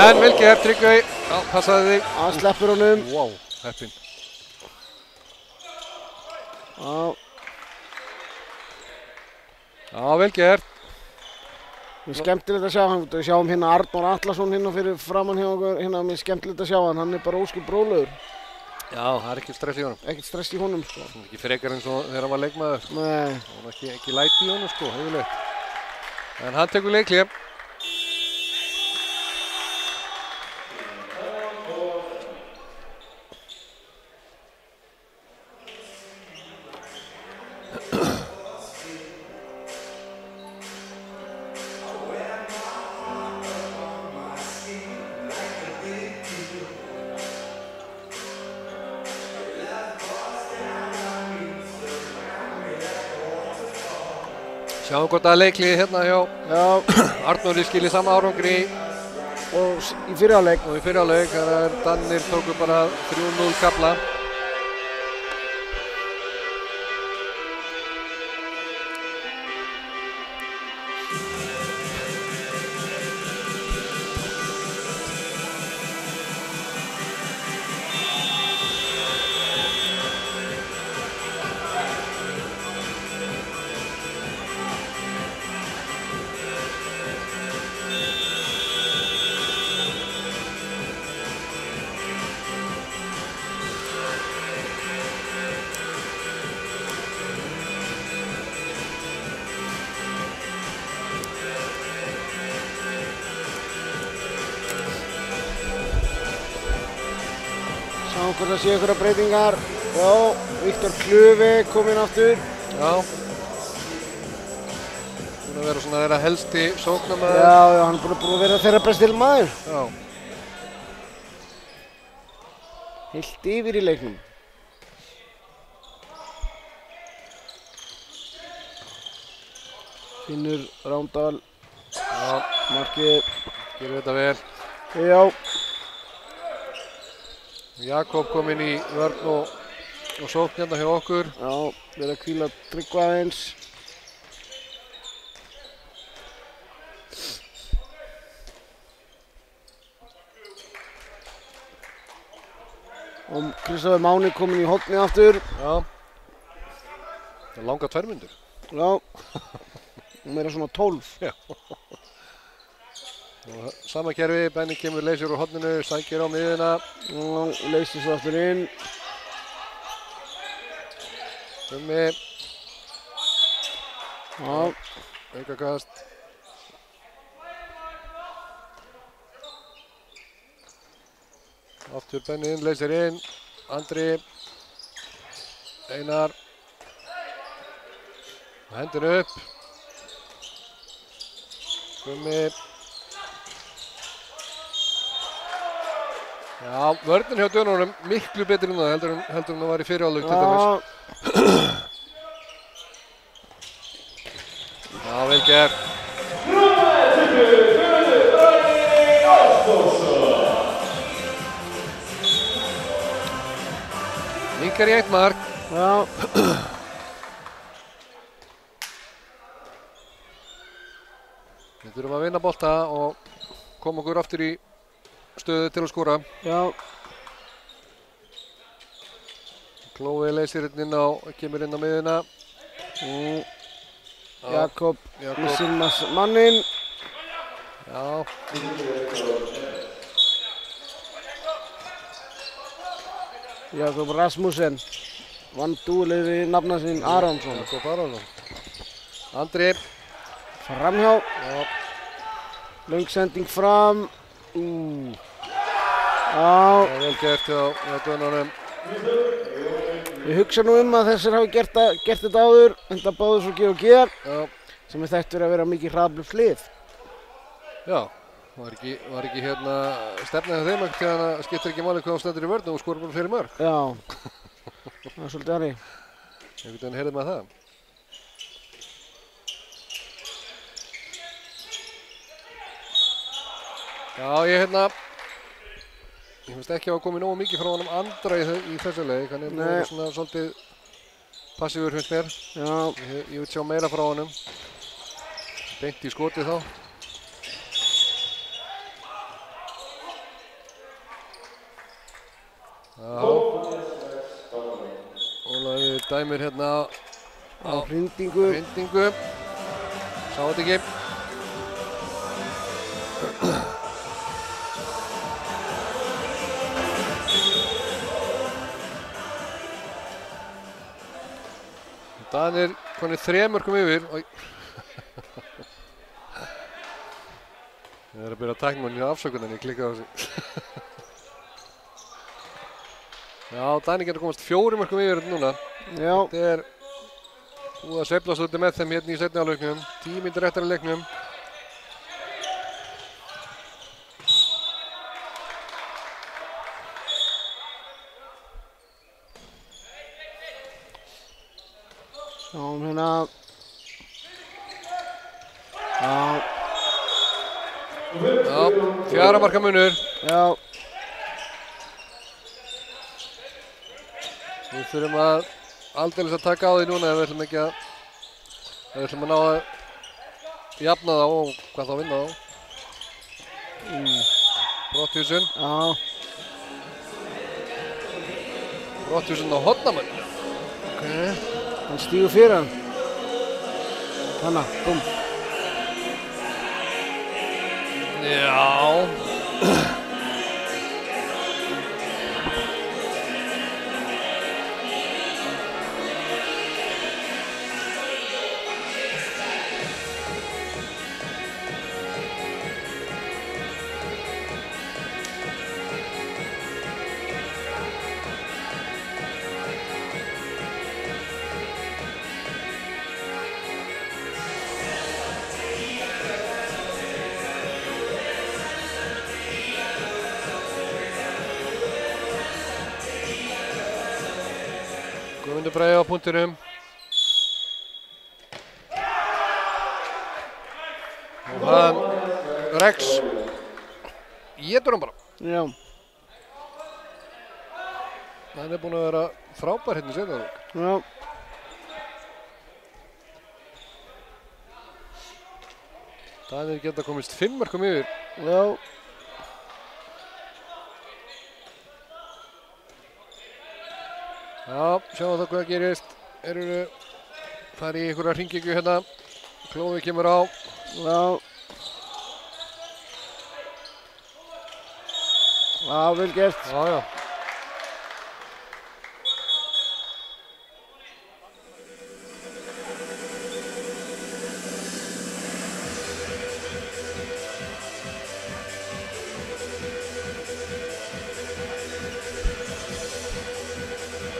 En vel gert, Tryggvi. Já, passaði þig. Hann sleppur honum. Wow, heppinn. Já. Já, vel gert. Mér er skemmtilegt að sjá hann. Við sjáum hérna Arnór Atlason hérna fyrir framann hjá okkur. Hérna mér er skemmtilegt að sjá hann. Hann er bara ósköp rólegur. Já, það er ekkert stress í honum. Ekkert stress í honum, sko. Það er ekki frekar eins og þegar hann var leikmaður. Nei. Það var ekki læti í honum, sko, hefurlegt. En hann tekur leikhlé. Sjáum hvort að leikliði hérna hjá Arnóri skili sama árangri og í fyrri hálfleik. Og í fyrri hálfleik, þannig að Danir tóku bara 3-0 kafla. hvort það sé einhverja breytingar. Já, Viktor Klufi kominn aftur. Já. Búinn að vera svona þeirra helsti sóknarmaður. Já, hann er búinn að vera þeirra besti maður. Já. Heilt yfir í leiknum. Finnur Rándal. Já. Markið. Gerir þetta vel. Já. Jakob kom inn í vörn og sókn hérna hjá okkur. Já, verið að hvíla Tryggva aðeins. Og Kristoffer Máni kominn í hornið aftur. Já. Það er langa 2 mínútur. Já. Og meira svona 12. Já. Og sama kerfi, Benni kemur leysir úr horninu, sækir á miðuna. Og leysir svo aftur inn. Gummi. Já. Aukakast. Aftur Benni inn, leysir inn. Andri. Einar. Hendur upp. Gummi. Já, vörnin hjá Dönunum miklu betri núna heldur en það var í fyrri hálfleik til dæmis. Já, vel gert. Minkar í 1 mark. Já. Við þurfum að vinna bolta og koma okkur aftur í stöðu til að skora. Já. Klói leysir inn á, kemur inn á miðuna. Jakob missir manninn. Já. Jakob Rasmussen vann dúlið við nafna sinn Aronsson. Jakob Aronsson. Andri. Framhjá. Já. Löng sending fram. Já. Vel gert hjá Dönunum. Ég hugsa nú að þessir hafi gert þetta áður, enda báðu svo G og G, sem er þekktur að vera mikið hraðblöð hlið. Já, var ekki hérna stefnaði þeim ekkert þegar það skiptir ekki máli hvað hún stendur í vörn og skora bara fyrir mörg. Já, það er svolítið harri. Einhvern veginn heyrði maður það. Já, ég finnst ekki að hafa komið nógu mikið frá honum Andra í þessu leik. Hann er svona svolítið passífur finnst mér. Já. Ég vil sjá meira frá honum. Beint í skotið þá. Já. Ólafur dæmir hérna á hrindingu. Sá þetta ekki. Danir konið 3 mörkum yfir. Ég er að byrja að tækna mann í afsökunan, ég klikkaði á þessu. Já, Danir getur komast 4 mörkum yfir núna. Já. Þetta er búið að sveiflast út með þeim hérna í seinni hálfleiknum. 10 mínútur eftir að leiknum. Sjáum hérna. Já. Já, 4 marka munur. Já. Við þurfum að aldeilis að taka á því núna ef við ætlum ekki að ná að jafna þá og hvað þá vinna þá. Brotthusun. Já. Brotthusun á hornamann. Okay. Hann stígur fyrir hann. Hanna, búm. Já. Guðmundur Bragi á punktinum. Og hann, Rex, étur hann bara. Já. Hann búinn að vera frábær hérna í seinni hálfleik. Já. Danir geta komist 5 mörkum yfir. Já. Já, sjáum það hvað gerist. Það í einhverja hringingu hérna. Klófi kemur á. Já. Já, vel gert. Já.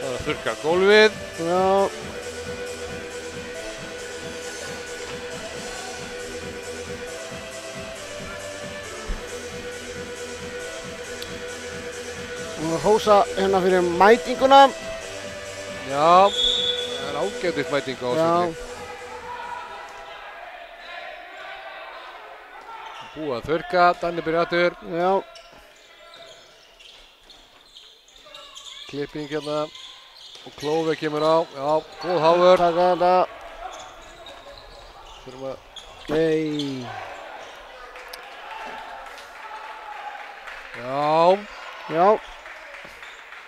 Það þurrkar gólfið. Já. Og hósa hérna fyrir mætinguna. Já, það ágætis mæting á þessu. Búið að þurrka, Danni byrja aftur. Já. Klipping hérna og Klófi kemur á. Já, góð háfur. Taka þetta. Þurfum að... Nei. Já. Já.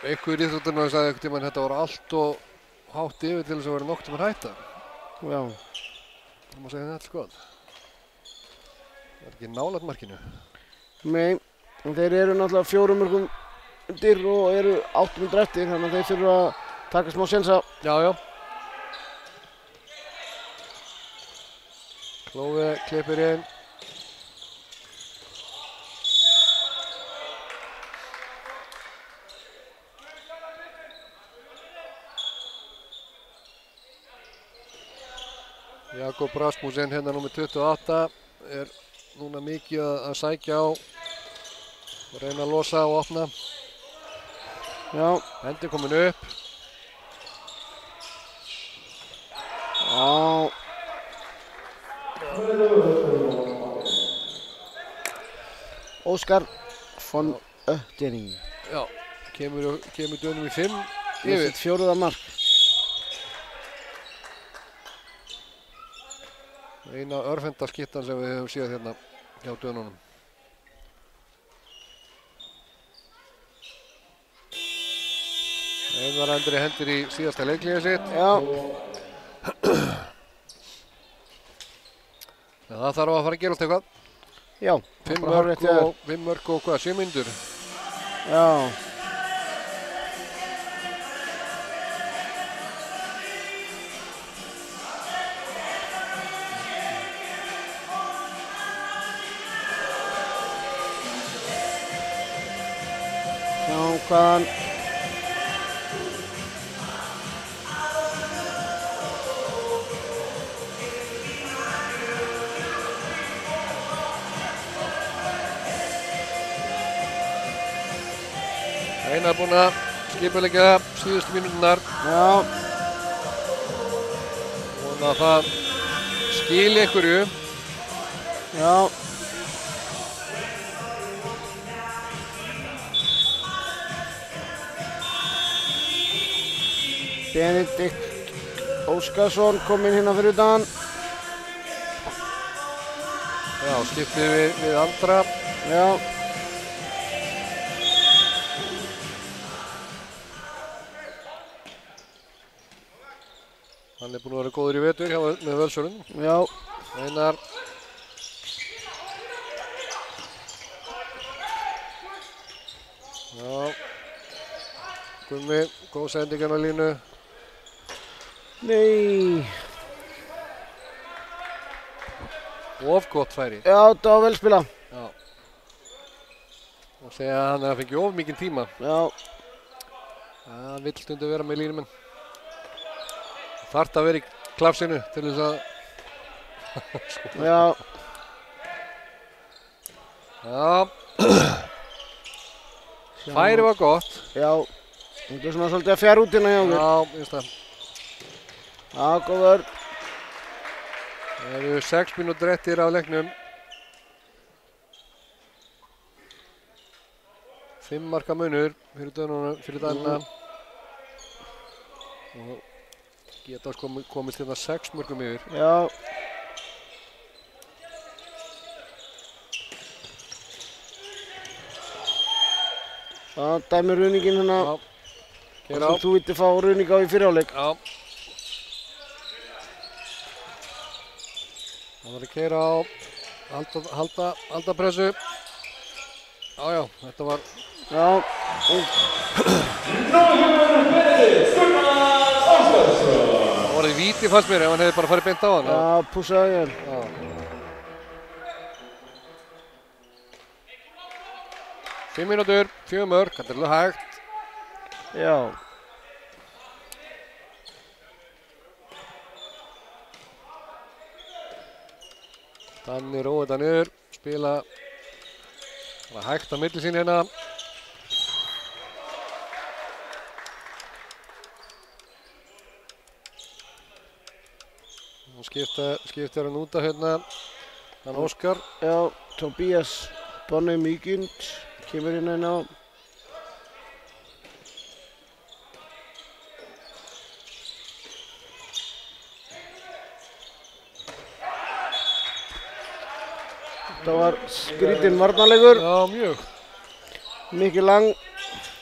Einhver í íþróttunum sagði einhvern tímann þetta var allt og hátt yfir til þess að vera nokkuð tímann hætta. Já. Það má segja þetta alls góð. Það ekki nálægt markinu. Nei, þeir eru náttúrulega 4 mörkum undir og eru 8 mínútur eftir, þannig að þeir þurfa að taka smá sénsa. Já. Klófi klippir inn. Jakob Rasmussen hérna númer 28 er núna mikið að sækja á og reyna að losa og opna. Já. Hendi komin upp. Já. Óskar von Oettering. Já, kemur dönum í 5 Með sitt 4. mark. Eina örfenda skittan sem við hefum séð hérna hjá dönunum. Einar Andri hendir í síðasta leikliðið sitt. Já. En það þarf að fara að gera allt eitthvað. Já. 5 mörk og hvað, 7 mínútur? Já. Hvaðan Einar búinn að skipuleggja síðustu mínúturnar. Já. Vona að það skili einhverju. Já. Benedikt Óskarsson kom inn hérna fyrir utan. Já, skiptið við Andra. Já. Hann er búinn að vera góður í vetur með Völsunum. Já. Einar. Já. Gummi, góð sending á línu. Nei. Of gott færi. Já, þetta var vel spila. Já. Og segja að hann fengi of mikinn tíma. Já. Það vill stundu vera með línumenn. Þarft að vera í klapsinu til þess að... Já. Já. Færi var gott. Já. Þetta er svona svolítið að fjara út hérna hjá okkur. Já, ég veist það. Já, góð vörn. Það eru 6 mínútur eftir af leiknum. 5 marka munur fyrir Dönunum, fyrir Danina. Og geta komist hérna 6 mörgum yfir. Já. Það dæmir runningin hérna. Já. Keira á. Þú vildi fá running á í fyrirháleik. Já. Það var að keira á, halda pressu. Já, þetta var... Já. Það var í víti fannst mér ef hann hefði bara farið beint á hann. Já, pussaði hér. Já. Fimm mínútur, 4 mörk, þetta er alveg hægt. Já. Danni róið þetta niður, spila hægt á milli sín hérna. Nú skiptir hann út af hérna, hann Óskar. Já, Tobias Bonne Mygund kemur inn hérna. Þetta var skrítinn varnarleikur. Já, mjög. Mikið lang.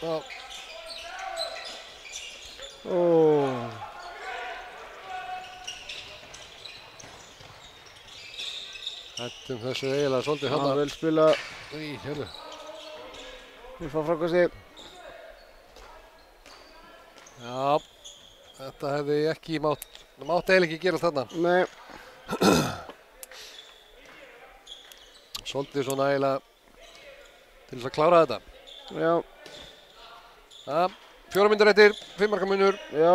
Já. Hættum þessu eiginlega svolítið Já, hérna. vel spila. Í, hérna. Við fá frákasti. Já, þetta hefði ekki mátt eiginlega ekki gerast þarna. Nei. Svolítið svona eiginlega til þess að klára þetta. Já. Já, 4 mínútur eftir, 5 marka munur. Já.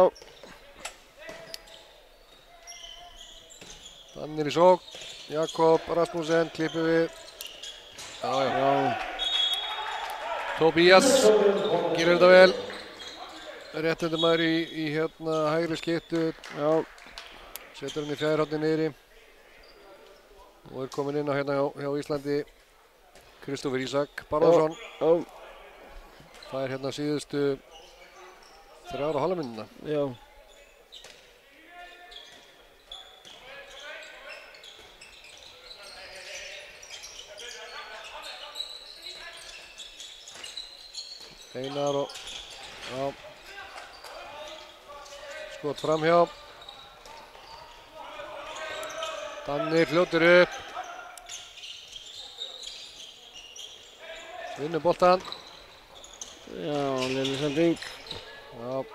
Danir í sókn, Jakob Rasmussen klippir við. Já. Tobias gerir þetta vel. Réttindamaður í hérna hægri skiptu. Já. Setur hann í fjærhornið niðri. Og kominn inn á hérna hjá Íslandi Kristófer Ísak Barðarsson. Já. Það hérna síðustu 3,5 mínútuna. Já. Einar og já. Skot framhjá. Danni fljótur upp. Vinnur boltan. Já, Lilli sending. Já.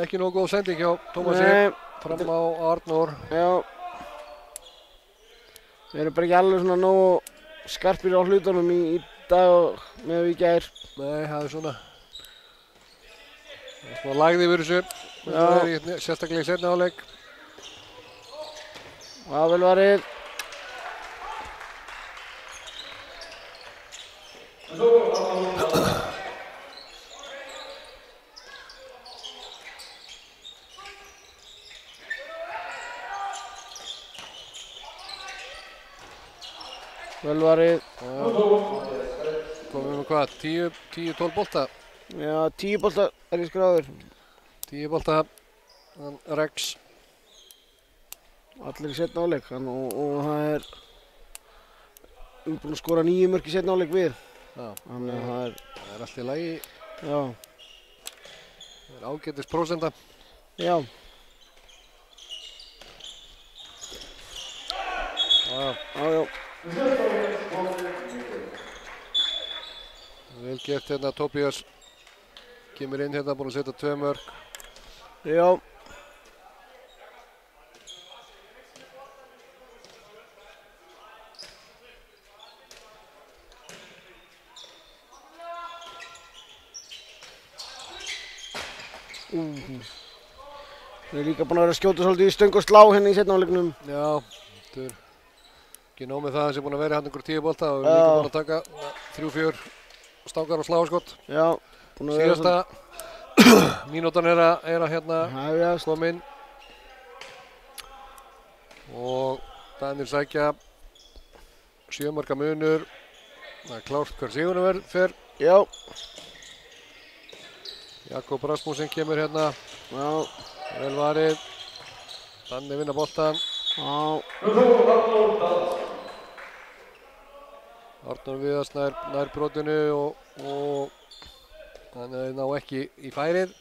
Ekki nógu góð sending hjá Tómasi. Fram á Arnór. Já. Við erum bara ekki alveg svona nógu skarpir á hlutunum í dag og með í gær. Nei, það er svona. Það er smá lagði yfir þessu. Sérstaklega í seinni hálfleik. Já, vel varið. Vel varið. Komum við með hvað? 10-12 bolta? Já, 10 bolta er ég skráður. 10 bolta. Rex. Allir í seinni hálfleik og það er búinn að skora 9 mörk í seinni hálfleik við. Já. Þannig að það er Allt í lagi. Já. Það er ágætis prósenta. Já. Já. Vel gert hérna, Tobias kemur inn hérna, búinn að setja 2 mörk. Já. Við erum líka búin að vera að skjóta svolítið í stöng og slá hérna í seinni hálfleiknum. Já, þetta er ekki nóg með það að hann sé búinn að vera hann einhver 10 bolta og við erum líka búinn að taka 3-4 stangar og sláskott. Já, búin að vera Síðasta mínútan er að hérna hefjast. koma inn. Og Danir sækja 7 marka munur. Það er klárt hver sigurinn fer. Já, Jakob Rasmussen kemur hérna. já, Vel varið. Danir vinna boltan. já, Arnór Viðars nær brotinu og þannig að þeir ná ekki í færið.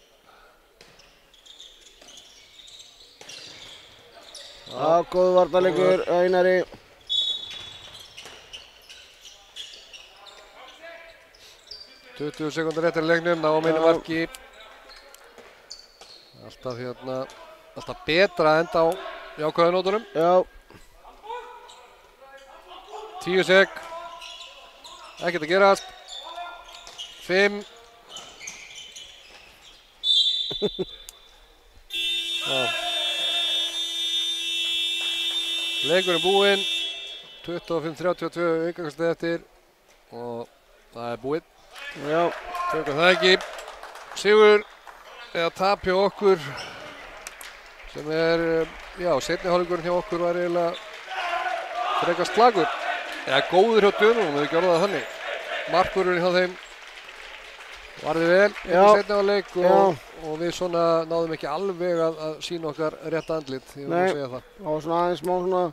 já, góð varnarleikur, Einari. Já, 20 sekúndur eftir leiknum, ná að minna marki. Alltaf betra að enda á jákvæðunótunum. Já, 10 sek. Ekkert að gerast. 5. Leikur er búinn. 25-32 aukakastið eftir og það er búið. já, Tökum það ekki. Sigur eða tap hjá okkur sem er, já, seinni hálfleikurinn hjá okkur var eiginlega frekar slagur. Eða góður hjá Dönunum, við gjörðum það þannig. Markurinn hjá þeim varði vel í seinni hálfleik og við svona náðum ekki alveg að sýna okkar rétt andlit, ég vil segja það. Það var svona aðeins smá svona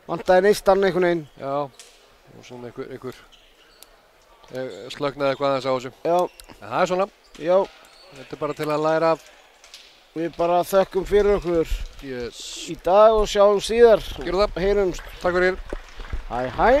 vantaði neistan einhvern veginn. Já, og svona einhver slögnaði eitthvað aðeins á þessu. Já, En það er svona, já, þetta er bara til að læra af. við bara þökkum fyrir okkur Yes. í dag og sjáum síðar. Gerum það. Heyrumst. Takk fyrir. Hæ, hæ.